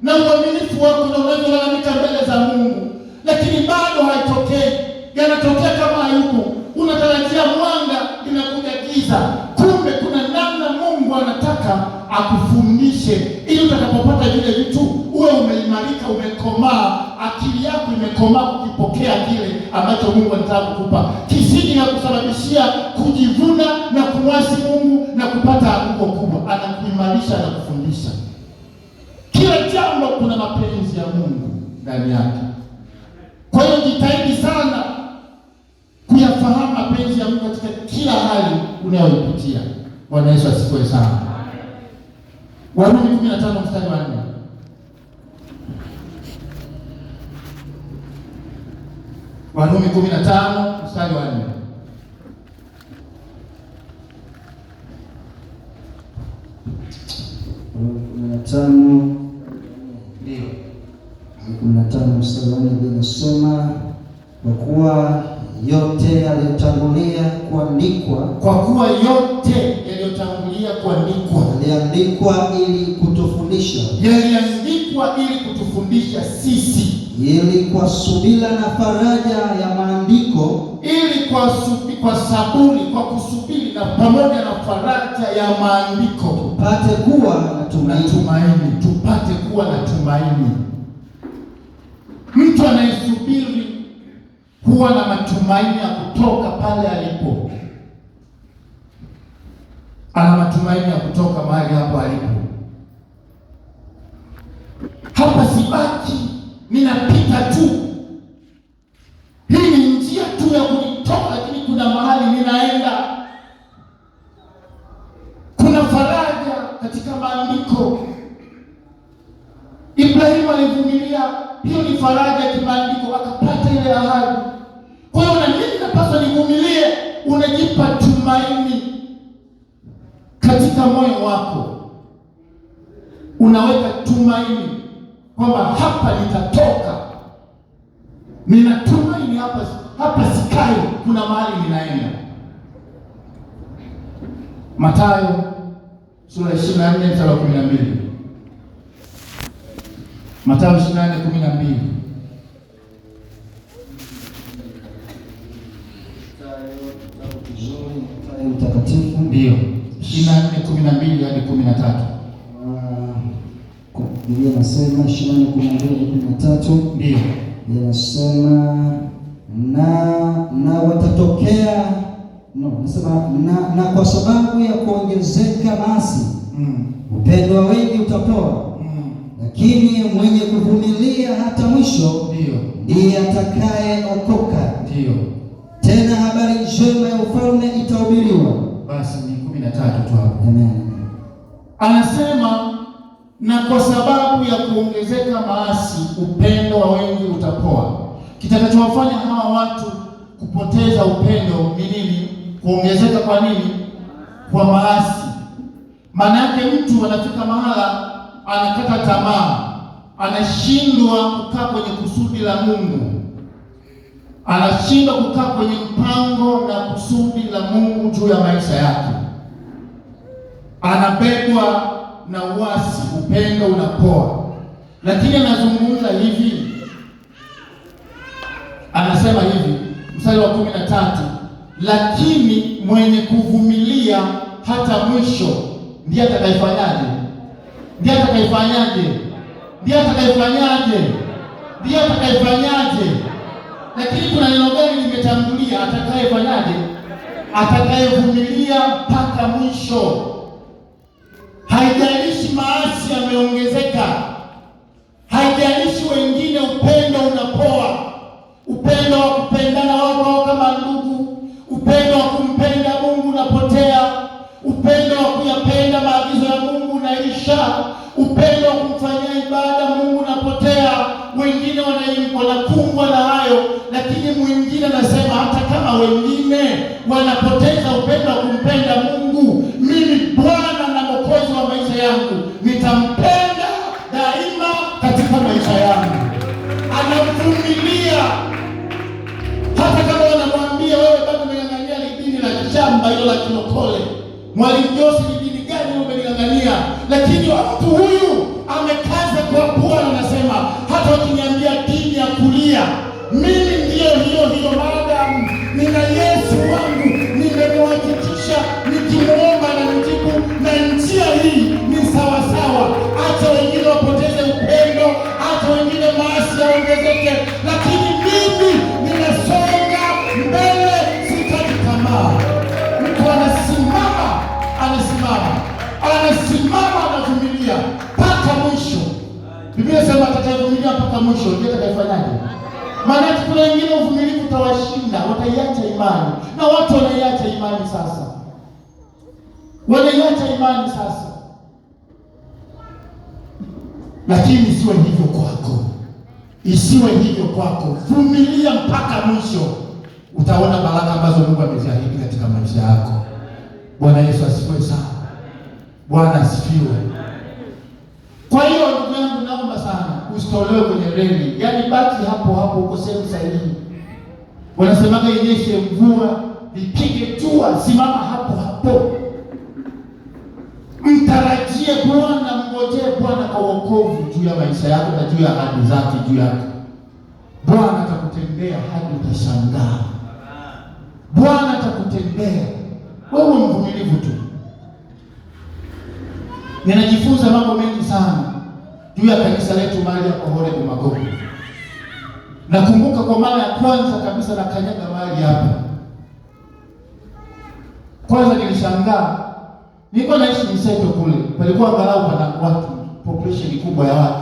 na uaminifu wako na unavyolalamika mbele za Mungu, lakini bado haitokei. Yanatokea kama hayupo. Unatarajia mwanga, inakuja giza. Kumbe kuna namna Mungu anataka akufundishe, ili utakapopata vile vitu uwe umeimarika, umekomaa. akili yako imekomaa kukipokea kile ambacho Mungu anataka kukupa, kisiji na kusababishia kujivuna na kumwasi Mungu na kupata anguko kubwa. Anakuimarisha na kufundisha kila jambo, kuna mapenzi ya Mungu ndani yake. Kwa hiyo jitahidi sana kuyafahamu mapenzi ya Mungu katika kila hali unayoipitia. Bwana Yesu asifiwe sana. Warumi 15 mstari wa 4. Warumi 15 mstari wa 4. Ndio. 15 mstari wa 4 inasema, kwa kuwa yote yaliyotangulia kuandikwa, yaliandikwa ili kutufundisha sisi, ili kwa subira na faraja ya maandiko, kwa saburi, kwa kusubiri na pamoja na faraja ya maandiko, tupate kuwa na tumaini. Mtu anayesubiri huwa na matumaini ya kutoka pale alipo. Ana matumaini ya kutoka mahali hapo alipo. Hapa sibaki, ninapita tu. Hii ni njia tu ya kunitoa, lakini kuna mahali ninaenda. Kuna faraja katika maandiko. Ibrahimu alivumilia, hiyo ni faraja ya kimaandiko, akapata ile ahadi. Kwa hiyo na mimi napaswa nivumilie. Unajipa tumaini katika moyo wako, unaweka tumaini kwamba hapa nitatoka, ninatumaini hapa sikai, kuna mahali ninaenda. Mathayo sura 24 mstari wa 12. Mathayo 24:12. Mtakatifu ndio 24:12 hadi 13. Biblia inasema 24:12-13 ndio inasema na watatokea na kwa sababu ya kuongezeka maasi upendo wa wengi utapoa, lakini mwenye kuvumilia hata mwisho ndiye atakayeokoka. Ndio tena habari njema ya ufalme itahubiriwa. Basi ni 13 tu hapo. Amen. Anasema na kwa sababu ya kuongezeka maasi upendo wa wengi utapoa. Kitakachowafanya hawa watu kupoteza upendo ni nini? Kuongezeka kwa nini? Kwa maasi. Maana yake mtu anafika mahala anakata tamaa, anashindwa kukaa kwenye kusudi la Mungu, anashindwa kukaa kwenye mpango na kusudi la Mungu juu ya maisha yake, anabebwa na uasi, upendo unapoa. Lakini anazungumza hivi, anasema hivi mstari wa 13, lakini mwenye kuvumilia hata mwisho ndiye atakayefanyaje? Lakini kuna neno gani limetangulia? Atakayefanyaje? Atakayevumilia mpaka mwisho. Haijalishi maasi yameongezeka, haijalishi wengine upendo unapoa, upendo wa kupendana wao kama ndugu, upendo wa kumpenda Mungu unapotea, upendo wa kuyapenda maagizo ya Mungu unaisha, upendo wa kumfanyia ibada Mungu unapotea. Wengine wanakumbwa na hayo, lakini mwingine anasema hata kama wengine wanapoteza upendo wa kumpenda Mungu, mimi Bwana na Mwokozi wa maisha yangu nitampenda daima katika maisha yangu. Anavumilia hata kama wanamwambia wewe bado umeng'ang'ania dini la kishamba hilo la kilokole. Mwalimu Jose, ni dini gani umeng'ang'ania? Lakini mtu huyu amekaza kwa Bwana, anasema hata wakiniambia dini ya kulia, mimi ndio hiyo maadamu nina Yesu wangu, nimemhakikisha nikimuomba na nijibu, na njia hii ni sawa sawa. Hata wengine wapoteze upendo, hata wengine maasi yaongezeke, Biblia inasema atakayevumilia mpaka mwisho ndiye atakayefanyaje? Maana kuna wengine uvumilivu utawashinda, wataiacha imani. Na watu wanaiacha imani sasa. Wanaiacha imani sasa. Lakini isiwe hivyo kwako. Isiwe hivyo kwako. Vumilia mpaka mwisho. Utaona baraka ambazo Mungu ameziahidi katika maisha yako. Bwana Yesu asifiwe sana. Bwana asifiwe. Kwa hiyo ndugu yangu, naomba sana usitolewe kwenye reli. Yaani baki hapo hapo, uko sehemu sahihi. Wanasemaga inyeshe mvua, ipige jua, simama hapo hapo. Mtarajie Bwana, mngojee Bwana kwa wokovu juu ya maisha yako na juu ya ahadi zake juu yako. Bwana atakutendea hadi utashangaa. Bwana atakutendea. Wewe mvumilivu tu. Ninajifunza mambo mengi sana juu ya kanisa letu mahali ya Kohole Magogo. Nakumbuka kwa mara ya kwanza kabisa na kanyaga mahali hapa. Kwanza nilishangaa. Nilikuwa naishi Mseto kule. Palikuwa angalau pana watu, population kubwa ya watu.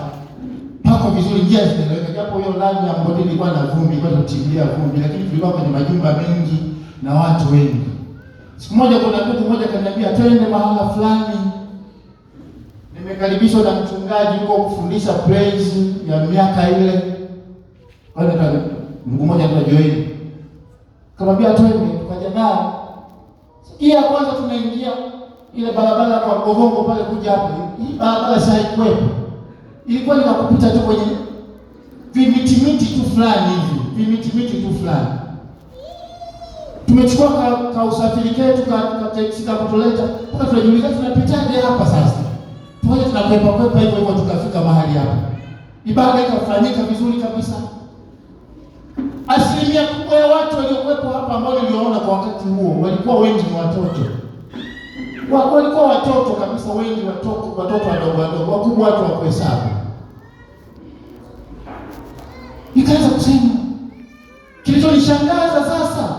Pako vizuri, njia zinaeleweka. Japo hiyo lami ya Mbodi ilikuwa na vumbi, ilikuwa inatilia vumbi, lakini tulikuwa kwenye majumba mengi na watu wengi. Siku moja kuna ndugu mmoja kaniambia twende mahala fulani. Nimekaribishwa na mchungaji huko kufundisha praise ya miaka ile. Wale ndugu mmoja anaitwa Joel. Kamwambia twende, tukaja naye. Sikia kwanza tunaingia ile barabara kwa Gogongo pale kuja hapo. Hii barabara sasa haikuwepo. Ilikuwa ni kupita tu kwenye vimiti tu fulani hivi, vimiti tu fulani. Tumechukua ka usafiri ketu ka taxi ka kutoleta, mpaka tunajiuliza tunapitaje hapa sasa. Tuone tunakwepa hivyo tukafika mahali hapa. Ibada ikafanyika vizuri kabisa. Asilimia kubwa ya watu waliokuwepo hapa ambao niliona kwa wakati huo walikuwa wengi ni watoto. Walikuwa watoto kabisa, wengi watoto wadogo, wakubwa watu wa kuhesabu. Nikaanza kusema kilichonishangaza sasa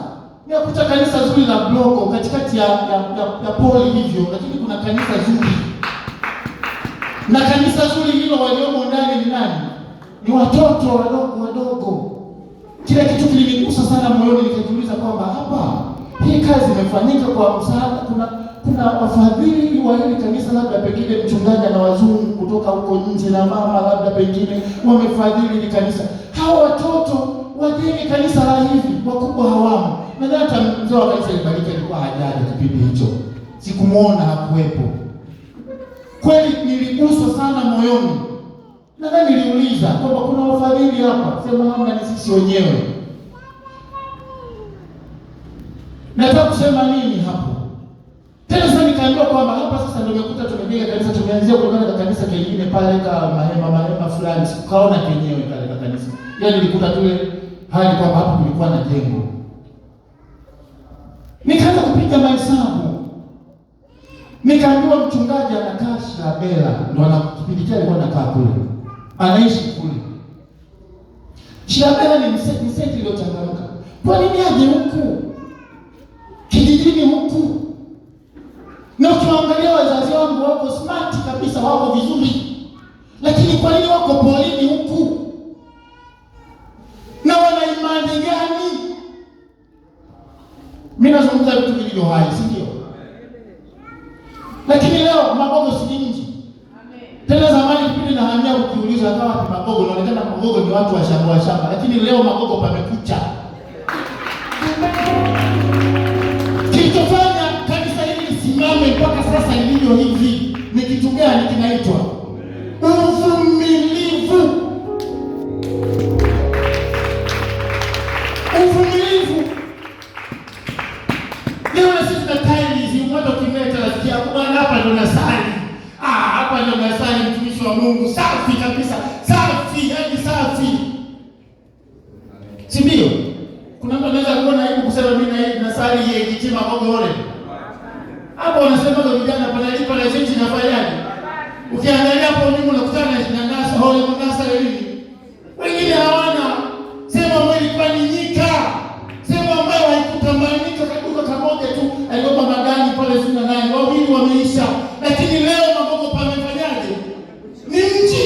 ni kukuta kanisa zuri la bloko katikati ya poli hivyo, lakini kuna kanisa zuri. Na kanisa zuri hilo waliomo ndani ni nani? Ni watoto wadogo. Kile kitu kilinigusa sana moyoni, nikajiuliza kwamba hapa hii kazi imefanyika kwa msaada. Kuna wafadhili wa hili kanisa, labda pengine mchungaji na wazungu kutoka huko nje na mama labda pengine wamefadhili hili kanisa. Hawa watoto wajenge kanisa la hivi, wakubwa hawamo. Na hata mzee wa kanisa libariki alikuwa hajaja kipindi hicho. Sikumuona, hakuwepo. Kweli niliguswa sana moyoni. Na niliuliza kwamba kuna wafadhili hapa, sema hamna, ni sisi wenyewe. Nataka kusema nini hapo? Tena sasa nikaambiwa kwamba hapa sasa ndio nimekuta tumejenga kanisa, tumeanzia kutokana na kanisa kingine pale kama mahema fulani, sikaona kenyewe pale kanisa. Yaani nilikuta tule hali kwamba hapo kulikuwa na jengo. Nikaanza kupiga mahesabu. Nikaambiwa mchungaji anakaa Shabela, ndio anakipindi kile alikuwa anakaa kule. Anaishi kule. Shabela ni mseti iliyochangamka. Kwa nini aje huku? Kijijini huku. Na ukiangalia wazazi wangu wako smart kabisa, wako vizuri. Lakini kwa nini wako polini huku? Na wana imani gani? Mimi nazungumza vitu vilivyo hai, si ndio? Lakini leo Magogo si nje. Tena zamani kipindi na hamia ukiuliza kama wapi Magogo, inaonekana Magogo ni watu wa shamba. Lakini leo Magogo pamekucha. Kilichofanya kanisa hili lisimame mpaka sasa ilivyo hivi ni kitu gani? Kinaitwa uvumilivu. Uvumilivu. Leo sisi na tiles mmoja ukimleta rafiki yako, bwana hapa ndo nasali. Hapa ndo nasali, mtumishi wa Mungu safi kabisa. Safi, yaani safi. Si ndio? Kuna mtu anaweza kuona aibu kusema mimi nasali yeye kitima Kohole. Hapo wanasema kwa vijana panalipa na sisi tunafanyaje? Ukiangalia hapo nyuma unakutana na nasa hole nasa elimu. Wengine hawana sema mwili kwa nyika. Sema ambayo haikutamanika kaduka kamoja tu alikuwa magani pale sina nani. Wawili wameisha. Lakini leo Magogo pamefanyaje? Ni mji.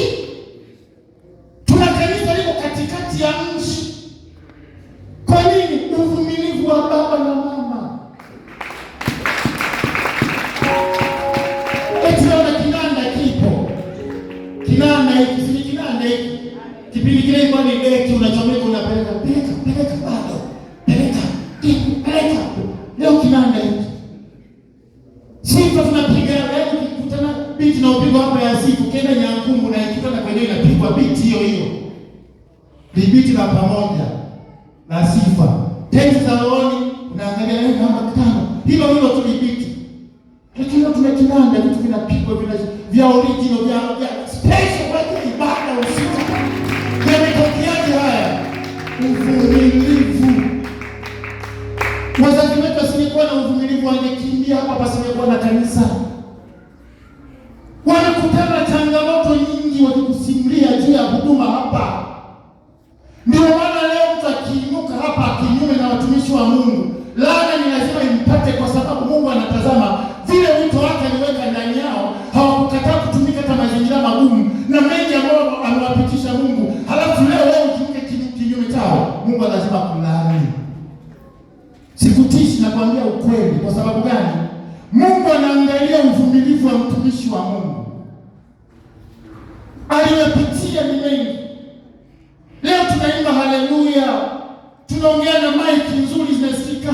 hiki, si kinanda hiki. Kipindi kile ilikuwa ni deki, unachomeka unapeleka, peleka bado. Peleka. Leo kinanda hiki. Sifa tunapiga, yaani ukikutana beat na upigo hapa ya siku, kenda Nyangumu na ikitana kwenye inapigwa beat hiyo. Ni beat la pamoja na sifa. Tenzi za rohoni unaangalia leo kama 5. Hilo tu ni beat. Lakini tuna kinanda, vitu vinapigwa vya original vya special kwa ibada usiku. Yametokeaje haya? Uvumilivu. Wazazi wetu wasingekuwa na uvumilivu, wangekimbia hapa, pasingekuwa na kanisa. Wanakutana changamoto nyingi wakikusimulia juu ya huduma hapa. Ndio maana leo mtu akiinuka hapa kinyume na watumishi wa Mungu, laana ni lazima impate, kwa sababu Mungu anatazama vile wito wake aliweka ndani yao. Hawakukataa kutumika hata mazingira magumu na mengi ambayo amewapitisha Mungu. Halafu leo ukiuke kinyume chao, Mungu lazima kulaani. Sikutishi, nakwambia ukweli. Kwa sababu gani? Mungu anaangalia uvumilivu wa mtumishi wa Mungu. Aliyopitia ni mengi. Leo tunaimba haleluya, tunaongea na maiki nzuri zinasikika,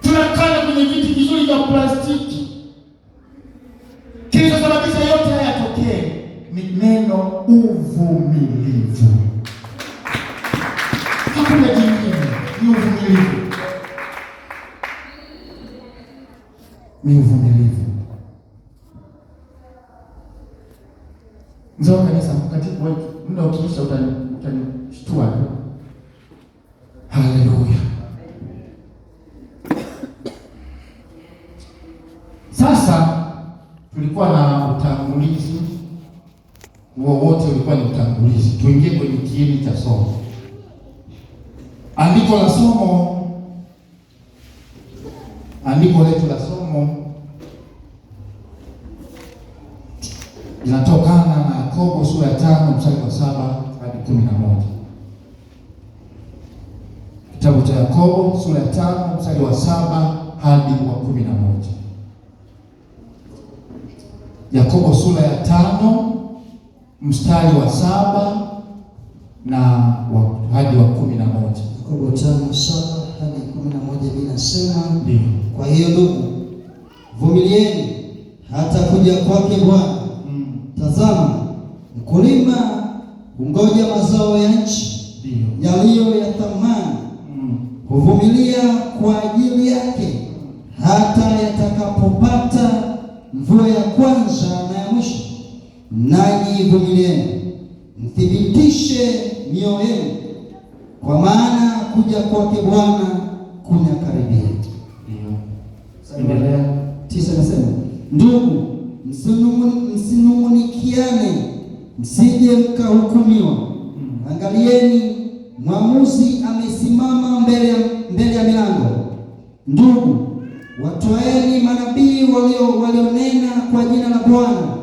tunakaa kwenye viti vizuri vya plastiki. Kilichosababisha yote haya yatokee ni neno uvumilivu. Hakuna jingine, ni uvumilivu. Ni uvumilivu. Ndio kanisa mtakatifu wetu, muda ukiisha utanishtua tu. Haleluya. Sasa tulikuwa na utangulizi, wote ulikuwa ni utangulizi. Tuingie kwenye kiini cha somo. Andiko letu la somo linatokana na Yakobo sura ya 5 mstari wa 7 hadi 11. Kitabu cha Yakobo sura ya 5 mstari wa 7 hadi wa 11. Yakobo sura ya 5 mstari wa 7 na hadi wa 11. Yakobo 5:7 hadi 11 vinasema, ndio. Kwa hiyo ndugu, vumilieni hata kuja kwake Bwana. Tazama, mkulima hungoja mazao ya nchi yaliyo ya thamani, huvumilia kwa ajili yake hata yatakapopata mvua ya kwanza na ya mwisho. Nanyi vumilieni, mthibitishe mioyo yenu, kwa maana kuja kwake Bwana kunakaribia. Endelea. 9 nasema, ndugu, msinung'unikiane, msije mkahukumiwa. Angalieni, mwamuzi amesimama mbele ya milango. Ndugu, watwaeni manabii walionena kwa jina la Bwana,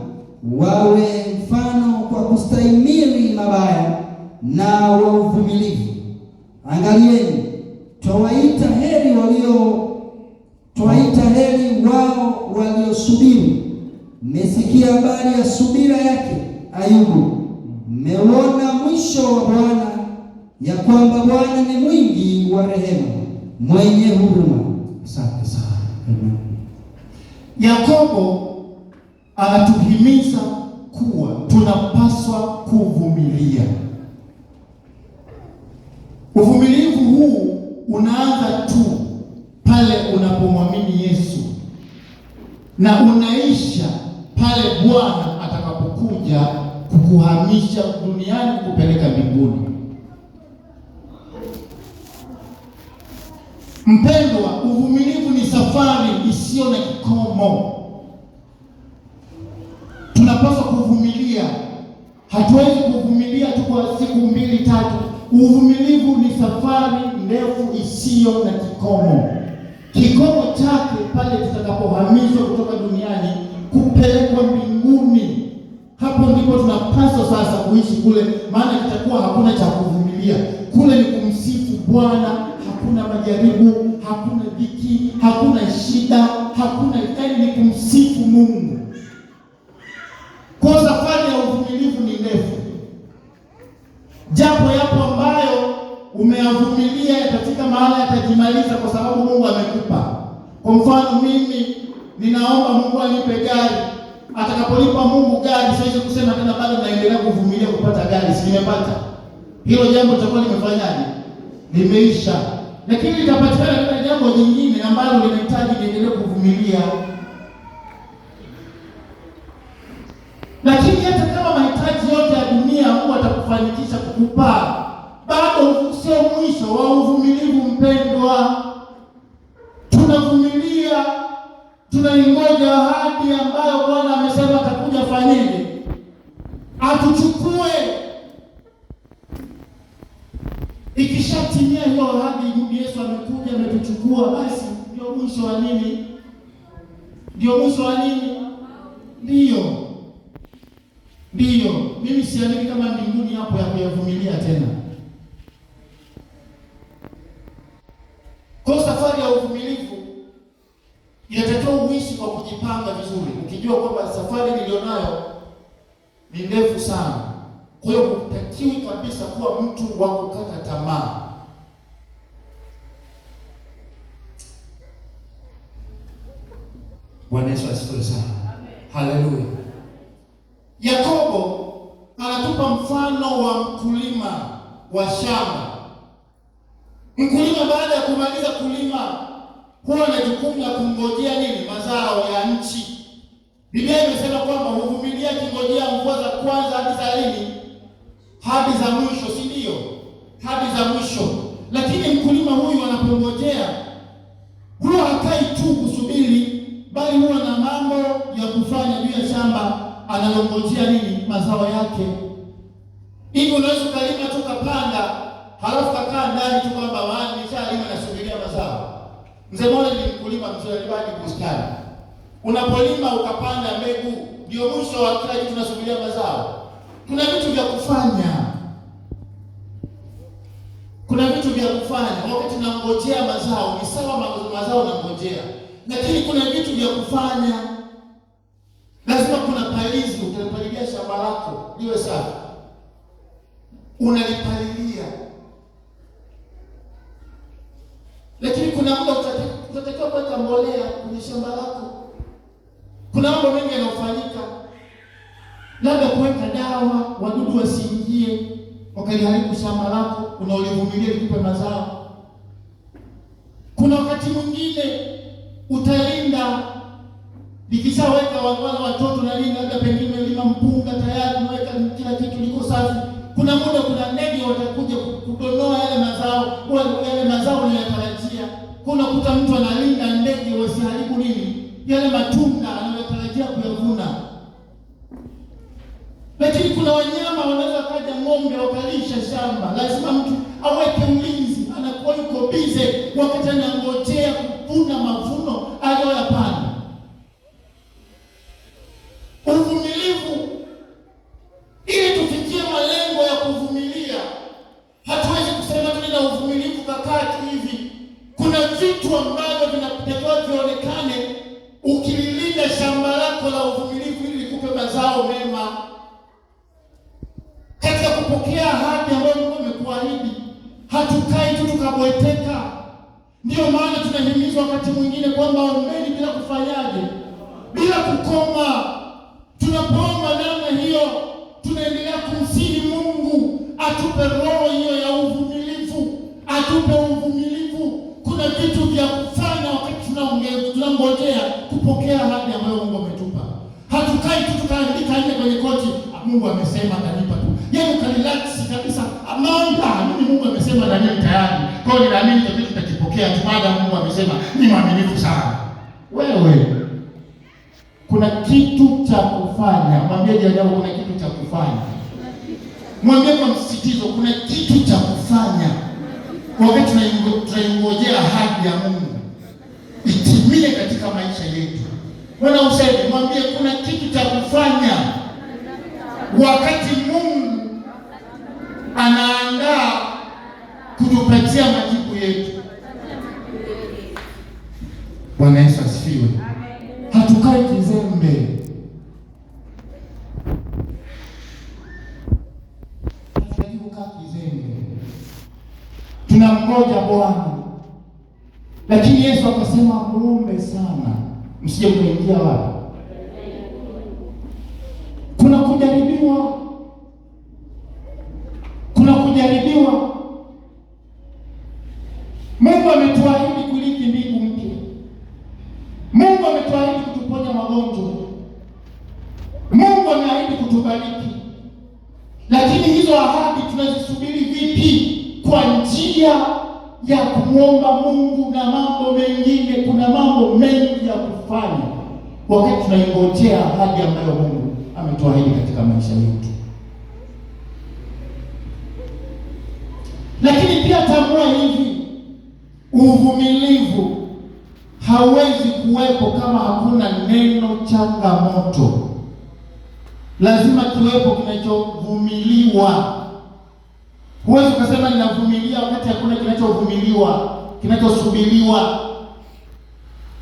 wawe mfano kwa kustahimili mabaya na wa uvumilivu. Angalieni, twawaita heri wao waliosubiri. Mmesikia habari ya subira yake Ayubu. Mmeuona mwisho wa Bwana, ya kwamba Bwana ni mwingi wa rehema, mwenye huruma. Asante sana. Yakobo anatuhimiza kuwa tunapaswa kuvumilia. Uvumilivu huu unaanza tu pale unapomwamini Yesu, na unaisha pale Bwana atakapokuja kukuhamisha duniani kupeleka mbinguni. Mpendwa, uvumilivu ni safari isiyo na kikomo. Tunapaswa kuvumilia. Hatuwezi kuvumilia tu kwa siku 2-3. Uvumilivu ni safari ndefu isiyo na kikomo. Kikomo chake pale tutakapohamishwa kutoka duniani kupelekwa mbinguni. Hapo ndipo tunapaswa sasa kuishi kule, maana kitakuwa hakuna cha kuvumilia. Kule ni kumsifu Bwana, hakuna majaribu, hakuna dhiki, hakuna shida, hakuna, yaani ni kumsifu Mungu. Kwa safari kumaliza kwa sababu Mungu amekupa. Kwa mfano mimi ninaomba Mungu anipe gari. Atakapolipa Mungu gari, siwezi kusema tena bado naendelea kuvumilia kupata gari, si nimepata. Hilo jambo litakuwa limefanyaje? Limeisha. Lakini litapatikana tena jambo jingine ambalo linahitaji niendelee kuvumilia. Lakini hata kama mahitaji yote ya dunia Mungu atakufanikisha kukupa, bado sio mwisho wa uvumilivu mpendwa. Tunavumilia, tunaingoja ahadi ambayo Bwana amesema atakuja fanyeje? Atuchukue. Ikishatimia hiyo ahadi, Yesu amekuja ametuchukua, basi ndio mwisho wa nini? Ndio mwisho wa nini? Ndio. Mimi siamini kama mbinguni hapo ya kuyavumilia tena. Kwa safari ya uvumilivu inatakiwa uishi kwa kujipanga vizuri, ukijua kwamba safari nilionayo ni ndefu sana. Kwa hiyo hutakiwi kabisa kuwa mtu wa kukata tamaa. Bwana Yesu asifiwe sana. Haleluya. Yakobo anatupa mfano wa mkulima wa shamba. Mkulima baada ya kumaliza kulima huwa na jukumu la kungojea nini? Mazao ya nchi. Biblia imesema kwamba huvumilia kingojea mvua za kwanza hadi za nini? Hadi za mwisho, si ndio? Hadi za mwisho. Lakini mkulima huyu anapongojea huwa hakai tu kusubiri, bali huwa na mambo ya kufanya juu ya shamba analongojea nini? Mazao yake. Hivi unaweza kulima tu kapanda, halafu kakaa ndani tu kwamba nishalima nasubiria mazao. Mzee mmoja ni mkulima mzuri, alibaki bustani. Unapolima ukapanda mbegu, ndio mwisho wa kila kitu, tunasubiria mazao. Kuna vitu vya kufanya. Wakati tunangojea mazao, ni sawa mazao unangojea. Lakini kuna vitu vya kufanya. Lazima kuna palizi, utalipalilia shamba lako liwe safi. Unalipalilia. Lakini kuna muda utatakiwa kuweka mbolea kwenye shamba lako. Kuna mambo mengi yanayofanyika. Labda kuweka dawa wadudu wasiingie wakaliharibu shamba lako, unaolivumilia likupe mazao. Kuna wakati mwingine utalinda, likishaweka wale watoto na linda, labda pengine lima mpunga tayari, unaweka kila kitu liko safi. Kuna muda kuna ndege watakuja kudonoa yale mazao unayotarajia. Kuna kuta mtu analinda ndege wasiharibu nini? Yale matunda anayotarajia kuyavuna. Lakini kuna wanyama wanaweza kaja, ng'ombe wakalisha shamba. Lazima mtu aweke ulinzi, anakuwa yuko bize wakati anangojea kuvuna mavuno aliyoyapanda. Uvumilivu, ili tufikie malengo ya kuvumilia, hatuwezi kusema tuna uvumilivu kakati hivi. Kuna vitu ambavyo vinatakiwa vionekane ukililinda shamba lako la uvumilivu ili likupe mazao mema. Katika kupokea ahadi ambayo Mungu amekuahidi, hatukai tu tukabweteka. Ndio maana tunahimizwa wakati mwingine kwamba ombeni bila kufanyaje? Bila kukoma. Tunapoomba namna hiyo, tunaendelea kumsihi Mungu atupe roho hiyo ya uvumilivu, atupe uvumilivu. Kuna vitu vya kufanya wakati tunangojea kupokea ahadi ambayo Mungu ametupa. Hatukai tu tukaandika nje kwenye kochi, Mungu amesema atanipa tu. Yeye ukarelax kabisa. Mimi Mungu amesema na mimi tayari. Kwa hiyo ninaamini kitu tutakipokea tu maana Mungu amesema. Ni mwaminifu sana. Wewe kuna kitu cha kufanya. Mwambie jirani yako kuna kitu cha kufanya. Mwambie kwa msisitizo kuna kitu cha kufanya. Wakati tunaingojea ahadi ya Mungu itimie katika maisha yetu. Bwana useme, mwambie kuna kitu cha kufanya. Wakati Mungu anaandaa kutupatia majibu yetu. Bwana Yesu asifiwe. Hatukai kizembe. Tunamngoja Bwana. Lakini Yesu akasema muombe sana, msije mkaingia wapi? Kuna kujaribiwa, kuna kujaribiwa. Mungu ametuahidi kurithi mbingu mpya. Mungu ametuahidi kutuponya magonjwa. Mungu ameahidi kutubariki. Lakini hizo ahadi tunazisubiri vipi? Kwa njia ya kumwomba Mungu na mambo mengine. Kuna mambo mengi ya kufanya wakati tunaingojea ahadi ambayo Mungu ametuahidi katika maisha yetu. Lakini pia tambua hivi, uvumilivu hauwezi kuwepo kama hakuna neno changamoto. Lazima kiwepo kinachovumiliwa. Huwezi ukasema ninavumilia wakati hakuna kinachovumiliwa, kinachosubiriwa.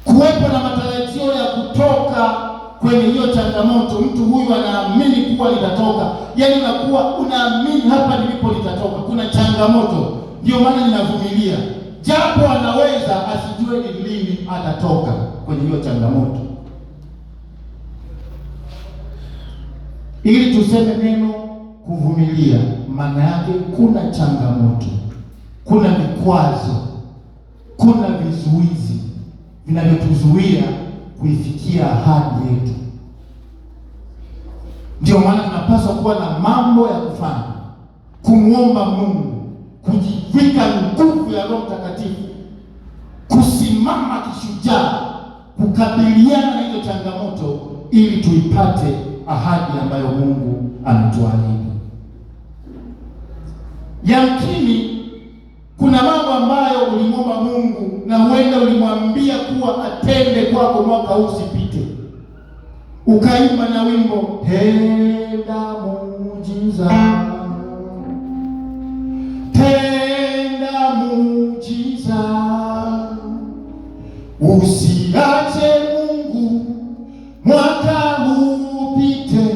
Kuwepo na matarajio ya kutoka kwenye hiyo changamoto. Mtu huyu anaamini kuwa litatoka, yaani unakuwa unaamini hapa nilipo litatoka. Kuna changamoto, ndio maana ninavumilia, japo anaweza asijue ni lini atatoka kwenye hiyo changamoto. Ili tuseme neno kuvumilia, maana yake kuna changamoto, kuna vikwazo, kuna vizuizi vinavyotuzuia kuifikia ahadi yetu. Ndio maana tunapaswa kuwa na mambo ya kufanya, kumwomba Mungu, kujivika nguvu ya Roho Mtakatifu, kusimama kishujaa, kukabiliana na hizo changamoto ili tuipate ahadi ambayo Mungu ametuahidi. Yamkini kuna mambo ambayo ulimwomba Mungu na huenda ulimwambia kuwa atende kwako mwaka huu usipite. Ukaimba na wimbo tenda muujiza, tenda muujiza, usiache Mungu mwaka huu upite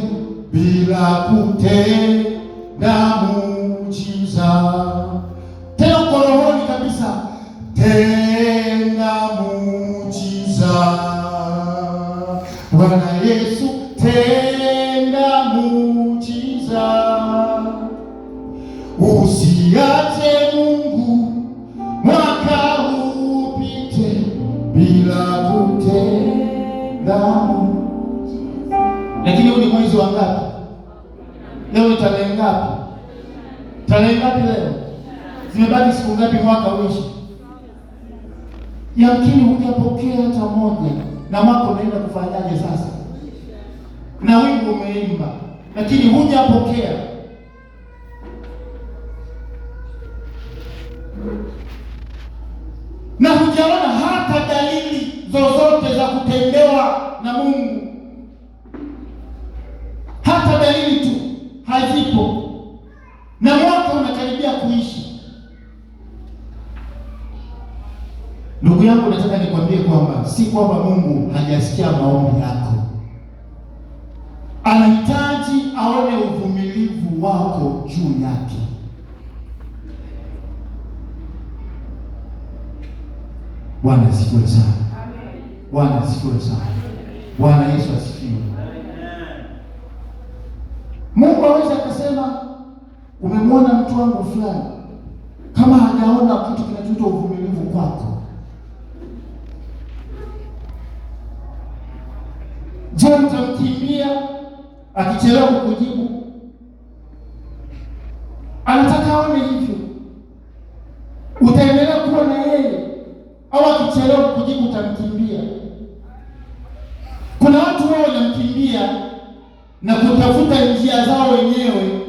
bila kutenda muujiza. Tena uko rohoni kabisa, tenda muujiza Bwana Yesu, tenda muujiza, usiache Mungu mwaka upite bila kutenda muujiza. Lakini huu ni mwezi wa ngapi? Leo ni tarehe ngapi? Tarehe ngapi leo? Zimebaki siku ngapi mwaka uishi? Yamkini hujapokea hata moja, na mwaka unaenda kufanyaje sasa? Na wimbo umeimba, lakini hujapokea. Na hujaona hata dalili zozote za kutendewa na Mungu. Hata dalili tu hazipo, na mwaka unakaribia kuishi. Ndugu yangu, nataka nikwambie kwamba si kwamba Mungu hajasikia maombi yako. Anahitaji aone uvumilivu wako juu yake. Bwana asifiwe sana. Bwana asifiwe sana. Bwana Yesu asifiwe. Mungu aweza akasema umemwona mtu wangu fulani, kama hajaona kitu kinachoitwa uvumilivu kwako. Je, utamkimbia akichelewa kukujibu? Anataka aone hivyo. Utaendelea kuwa na yeye, au akichelewa kukujibu utamkimbia? Kuna watu wao wanamkimbia na kutafuta njia zao wenyewe.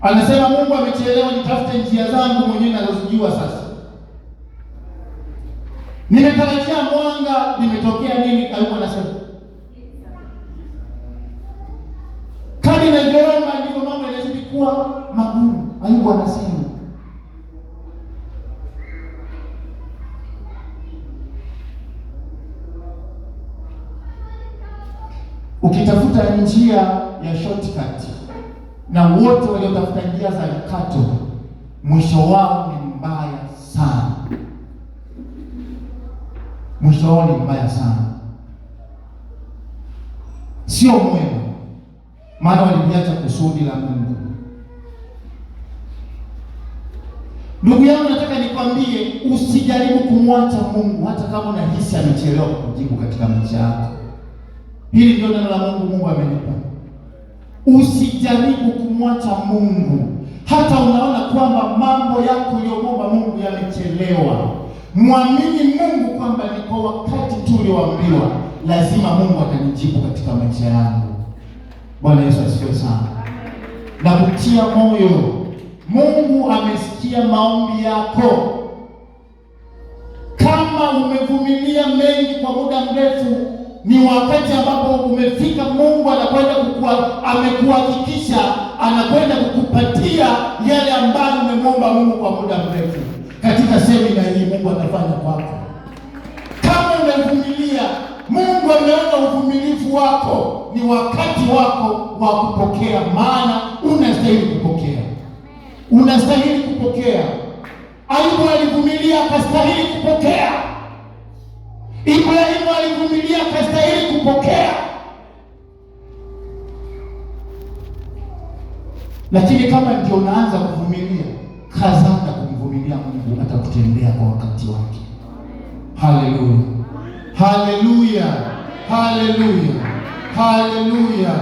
Anasema Mungu amechelewa, nitafute njia zangu mwenyewe nazozijua sasa. Nimetarajia mwanga, nimetokea nini? Alikuwa anasema kadi na Jehova, ndivyo mambo yanazidi kuwa magumu. Ayubu anasema ukitafuta njia ya shortcut, na wote waliotafuta njia za mkato mwisho wao ni mbaya sana. mwisho wao ni mbaya sana, sio mwema, maana waliacha kusudi la Mungu. Ndugu yangu, nataka nikwambie, usijaribu kumwacha Mungu hata kama unahisi amechelewa kukujibu katika maisha yako. Hili ndio neno la Mungu amenipa. Usijaribu kumwacha Mungu hata unaona kwamba mambo yako uliyomwomba Mungu yamechelewa. Mwamini Mungu kwamba ni kwa wakati tu ulioambiwa, lazima Mungu atanijibu katika maisha yangu. Bwana Yesu asifiwe sana. Na kutia moyo, Mungu amesikia maombi yako. Kama umevumilia mengi kwa muda mrefu, ni wakati ambapo umefika. Mungu anakwenda amekuhakikisha anakwenda kukupatia yale ambayo umemwomba Mungu kwa muda mrefu. Katika semina hii Mungu atafanya kwako. Kama umevumilia, Mungu ameona uvumilivu wako, ni wakati wako wa kupokea, maana unastahili kupokea. Unastahili kupokea. Ayubu alivumilia akastahili kupokea. Ibrahimu alivumilia akastahili kupokea. Lakini kama ndio unaanza kuvumilia, kazana kumvumilia Mungu, atakutendea kwa wakati wake. Haleluya. Haleluya. Haleluya. Haleluya.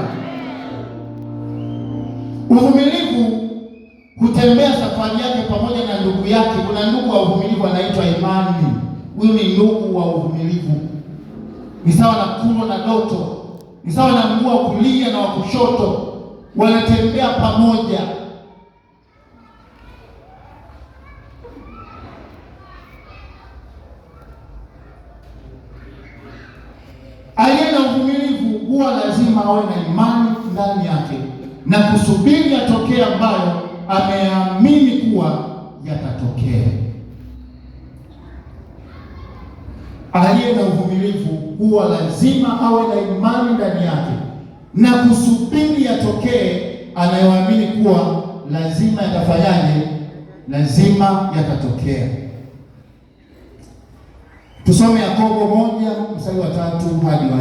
Uvumilivu hutembea safari yake pamoja na ndugu yake. Kuna ndugu wa uvumilivu anaitwa Imani. Huyu ni ndugu wa uvumilivu. Ni sawa na Kulo na Doto, ni sawa na mguu wa kulia na wa kushoto, wanatembea pamoja. Aliye na uvumilivu huwa lazima awe na imani ndani yake na kusubiri yatokee ambayo ameamini kuwa yatatokea. Aliye na uvumilivu huwa lazima awe na imani ndani yake na kusubiri yatokee anayoamini kuwa lazima yatafanyaje? Lazima yatatokea. Tusome Yakobo 1 mstari wa 3 hadi 4.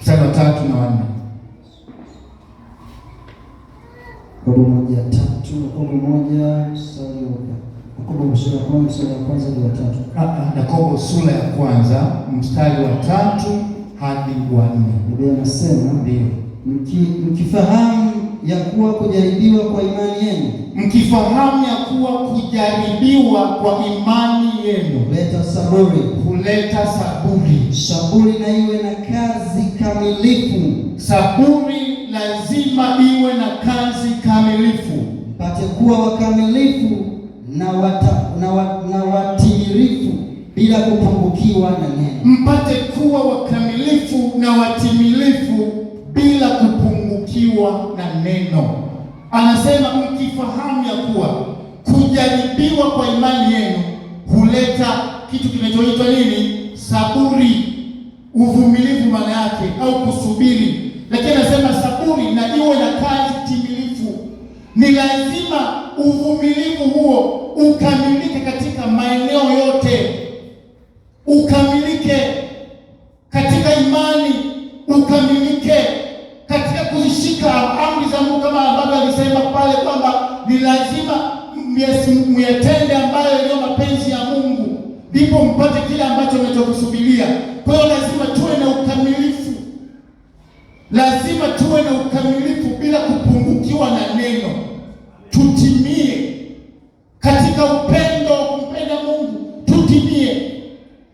Mstari wa 3 na 4. Yakobo 1:3, Yakobo sura ya kwanza hadi wa 3. Yakobo sura ya kwanza mstari wa 3 hadi wa 4. Biblia inasema, ndio, mkifahamu ya kuwa kujaribiwa kwa imani yenu, mkifahamu ya kuwa kujaribiwa kwa imani yenu huleta saburi, saburi na iwe na kazi kamilifu. Saburi lazima iwe na kazi kamilifu, mpate kuwa wakamilifu na watimilifu bila kupungukiwa na neno. Mpate kuwa wakamilifu na watimilifu bila kupungukiwa na neno. Anasema mkifahamu ya kuwa kujaribiwa kwa imani yenu huleta kitu kinachoitwa nini? Saburi, uvumilivu maana yake, au kusubiri. Lakini anasema saburi na iwe na kazi timilifu. Ni lazima uvumilivu huo ukamilike katika maeneo yote, ukamilike katika imani, ukamilike katika kuzishika amri za Mungu, kama ambavyo alisema pale kwamba ni lazima myatende ambayo ndio mapenzi ya Mungu, ndipo mpate kile ambacho mnachokusubiria. Kwa hiyo lazima tuwe na ukamilifu, lazima tuwe na ukamilifu bila kupungukiwa na neno. Tutimie katika upendo wa kumpenda Mungu, tutimie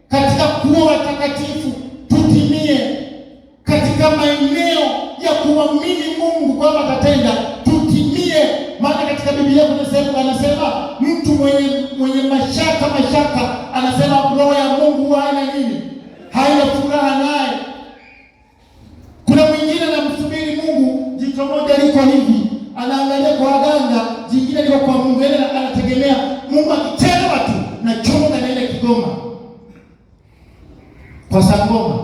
katika kuwa watakatifu, tutimie katika maeneo ya kuamini Mungu kwamba atatenda, tutimie. Maana katika Biblia kuna sehemu anasema mtu mwenye mashaka anasema roho ya Mungu haina nini? Haina furaha naye. Kuna mwingine anamsubiri Mungu, jicho moja liko hivi, anaangalia kwa waganga, jingine liko kwa Mungu, yeye anategemea Mungu akichelewa tu na chombo anaenda Kigoma kwa sangoma.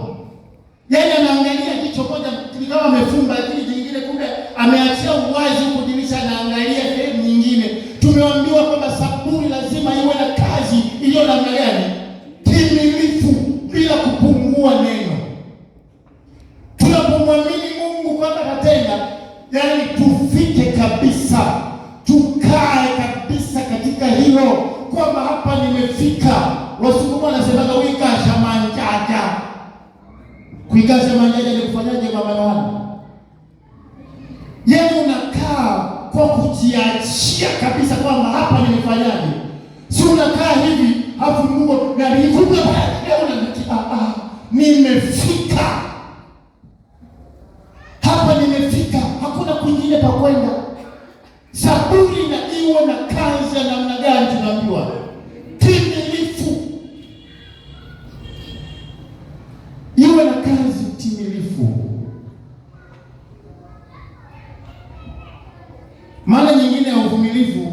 Yeye anaangalia jicho moja kama amefumba, lakini jingine kumbe ameachia uwazi huko dirisha, anaangalia sehemu nyingine. Tumeambiwa kwamba saburi lazima iwe na kazi iliyo namna gani? Timilifu, bila kupungua neno. Tunapomwamini Mungu kwamba atatenda, yaani tufike kabisa, tukae kabisa katika hilo kwamba hapa nimefika. Wasukuma wanasemaga wigasha manjaja. Kuigasha manjaja ni kufanyaje mama Yohana? Yaani unakaa kwa kujiachia kabisa kwamba hapa nimefanyaje. Si unakaa hivi hapo Mungu na nikupe leo na nimefika. Hapa nimefika, hakuna kwingine pa kwenda. Saburi na iwe na kazi ya namna gani? Tunaambiwa timilifu, iwe na kazi timilifu. Maana nyingine ya uvumilivu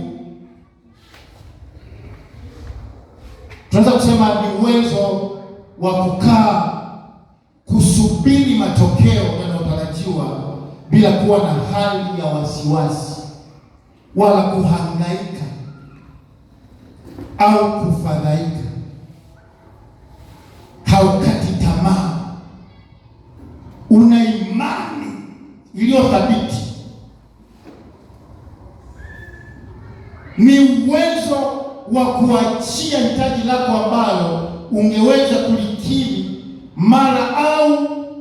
tunaweza kusema ni uwezo wa kukaa kusubiri matokeo yanayotarajiwa bila kuwa na hali ya wasiwasi wala kuhangaika au kufadhaika. Haukati tamaa, una imani iliyo thabiti. Ni uwezo wa kuachia hitaji lako ambalo ungeweza kulikiri mara au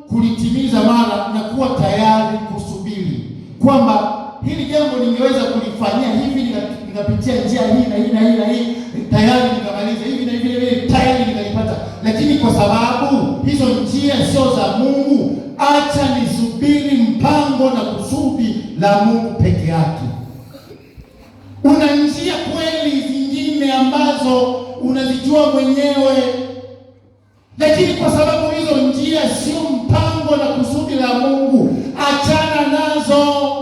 kulitimiza mara, na kuwa tayari kusubiri kwamba hili jambo ningeweza kulifanyia hivi, nikapitia njia hii na hii na hii na hii, tayari nikamaliza hivi na hivi na hivi, tayari nikalipata. Lakini kwa sababu hizo njia sio za Mungu, acha nisubiri mpango na kusudi la Mungu peke yake. Una njia kweli zingine ambazo unazijua mwenyewe, lakini kwa sababu hizo njia sio mpango na kusudi la Mungu, achana nazo.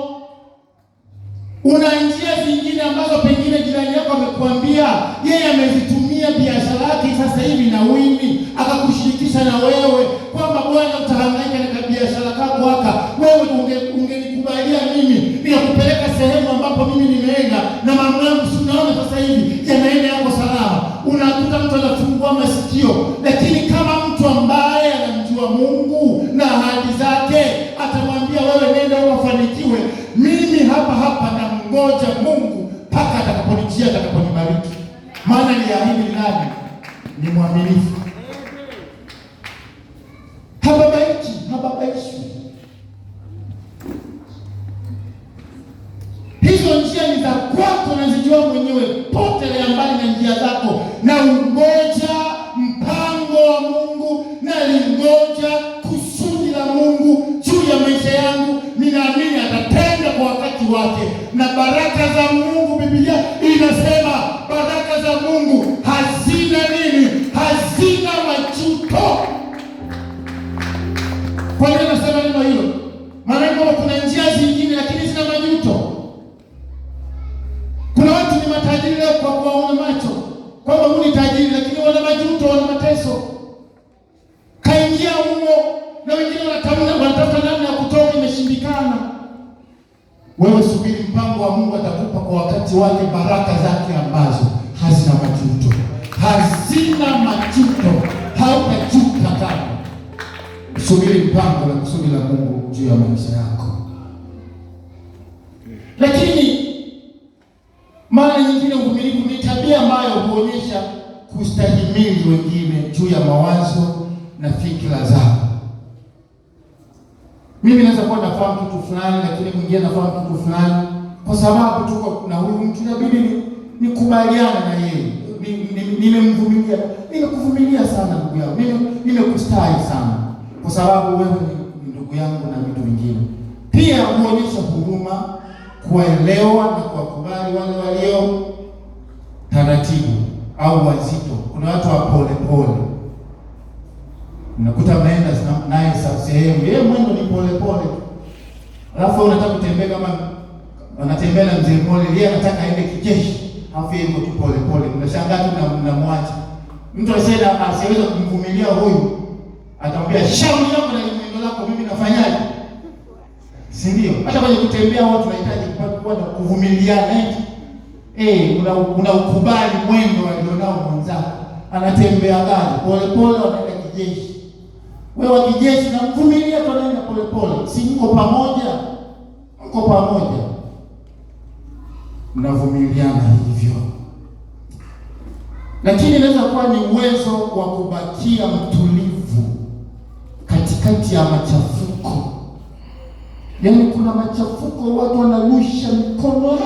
Una njia zingine ambazo pengine jirani yako amekwambia yeye amezitumia biashara yake sasa hivi na wini, akakushirikisha na wewe kwamba bwana, utahangaika na biashara kako haka, wewe ungenikubalia mimi nikakupeleka sehemu ambapo mimi nimeenda na mambo yangu, si unaona sasa hivi yanaenda yako salama. Unakuta mtu anafungua masikio, lakini kama mtu ambaye anamjua Mungu na ahadi zake, atamwambia wewe nenda ukafanikiwe, mimi hapa na ngoja Mungu mpaka atakaponijia, atakaponibariki. Maana aliahidi nani? Ni mwaminifu. Hababaiki. Hizo njia ni za kwako, nazijua mwenyewe. Potelea mbali na njia zako na ungoja mpango wa Mungu, na lingoja kusudi la Mungu juu ya maisha yangu. Ninaamini atatenda kwa wakati wake, na baraka za Mungu, Biblia inasema baraka za Mungu hazina nini? Hazina majuto. Kwa nini nasema neno hilo? Maana kuna njia zingine lakini zina majuto. Kuna watu ni matajiri leo kwa kuwaona macho kwamba huyu ni tajiri, lakini wana majuto, wana mateso. Kaingia humo na wengine wanatafuta namna ya kutoka, imeshindikana. Wewe subiri mpango wa Mungu, atakupa kwa wakati wake baraka zake ambazo hazina majuto. Hazina majuto, hautajuta kama subiri mpango na kusudi la Mungu juu ya maisha yako. Lakini mara nyingine uvumilivu ni tabia ambayo huonyesha kustahimili wengine juu ya mawazo na fikra zao. Mimi naweza kuwa nafahamu kitu fulani, lakini mwingine nafahamu kitu fulani. Kwa sababu tuko na huyu mtu, inabidi nikubaliana na yeye. Nimemvumilia, nimekuvumilia sana ndugu yangu, nimekustahi sana, kwa sababu wewe ni ndugu yangu na vitu vingine. Pia huonyesha huruma, kuelewa na kuwakubali wale walio taratibu au wazito. Kuna watu wa pole, unakuta mnaenda naye sehemu, yeye mwendo ni pole, alafu unataka kutembea kama anatembea na mzee pole, yeye anataka aende kijeshi, alafu yeye tu pole. Unashangaa tu mnamwacha. Mtu asiweza kumvumilia huyu, atamwambia shauri yako na mwendo lako, mimi nafanyaje? Si ndio? Hata kwenye kutembea watu wanahitaji kuwa na kuvumiliana. unaukubali mwendo alionao mwenzako. Anatembea gari polepole, wanaenda kijeshi, wewe wa kijeshi na mvumilia, tunaenda polepole, si mko pamoja? Mko pamoja, mnavumiliana hivyo. Lakini inaweza kuwa ni uwezo wa kubakia mtulivu katikati ya machafuko. Yaani kuna machafuko, watu wanarusha mikono,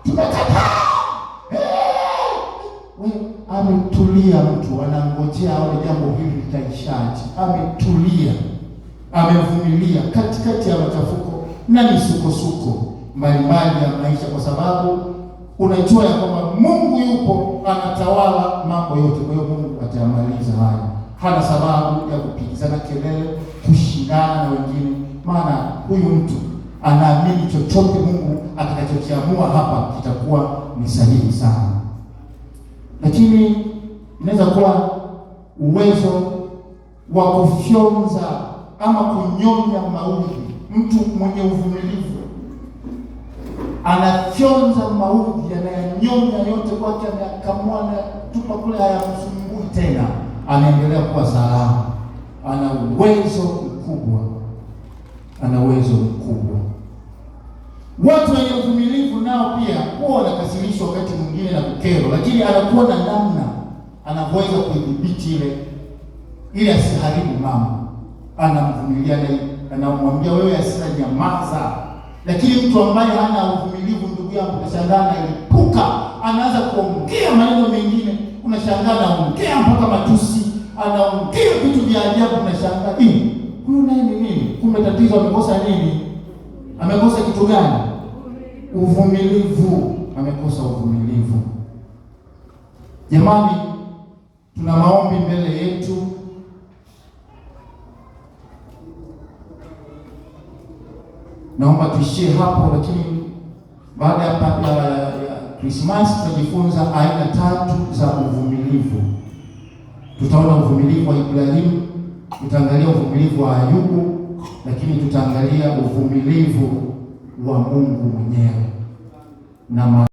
tumekataa. Ametulia, mtu anangojea aone jambo hili litaishaje. Ametulia, amevumilia katikati ya machafuko na misukosuko mbalimbali ya maisha, kwa sababu unajua ya kwamba Mungu yupo, anatawala mambo yote. Kwa hiyo Mungu atamaliza haya. Hana sababu ya kupigizana kelele, kushindana na wengine, maana huyu mtu anaamini chochote Mungu atakachokiamua hapa kitakuwa ni sahihi sana. Lakini inaweza kuwa uwezo wa kufyonza ama kunyonya maudhi. Mtu mwenye uvumilivu anafyonza maudhi, anayanyonya yote kwake, anayakamua na tupa kule, hayamsumbui tena, anaendelea kuwa salama. Ana uwezo mkubwa, ana uwezo mkubwa. Watu wenye uvumilivu nao pia huwa wanakasirishwa wakati mwingine na kukerwa, lakini anakuwa na namna anaweza kudhibiti ile asiharibu mambo. Anamvumilia na anamwambia wewe hasira nyamaza. Lakini mtu ambaye hana uvumilivu, ndugu yangu, unashangaa analipuka, anaanza kuongea maneno mengine, unashangaa anaongea mpaka matusi, anaongea vitu vya ajabu, unashangaa huyu naye ni nini? Kumbe tatizo amekosa nini? Amekosa kitu gani? Uvumilivu. Amekosa uvumilivu. Jamani, tuna maombi mbele yetu. Naomba tuishie hapo, lakini baada ya Krismasi tutajifunza aina 3 za uvumilivu. Tutaona uvumilivu wa Ibrahimu, tutaangalia uvumilivu wa Ayubu, lakini tutaangalia uvumilivu wa Mungu mwenyewe na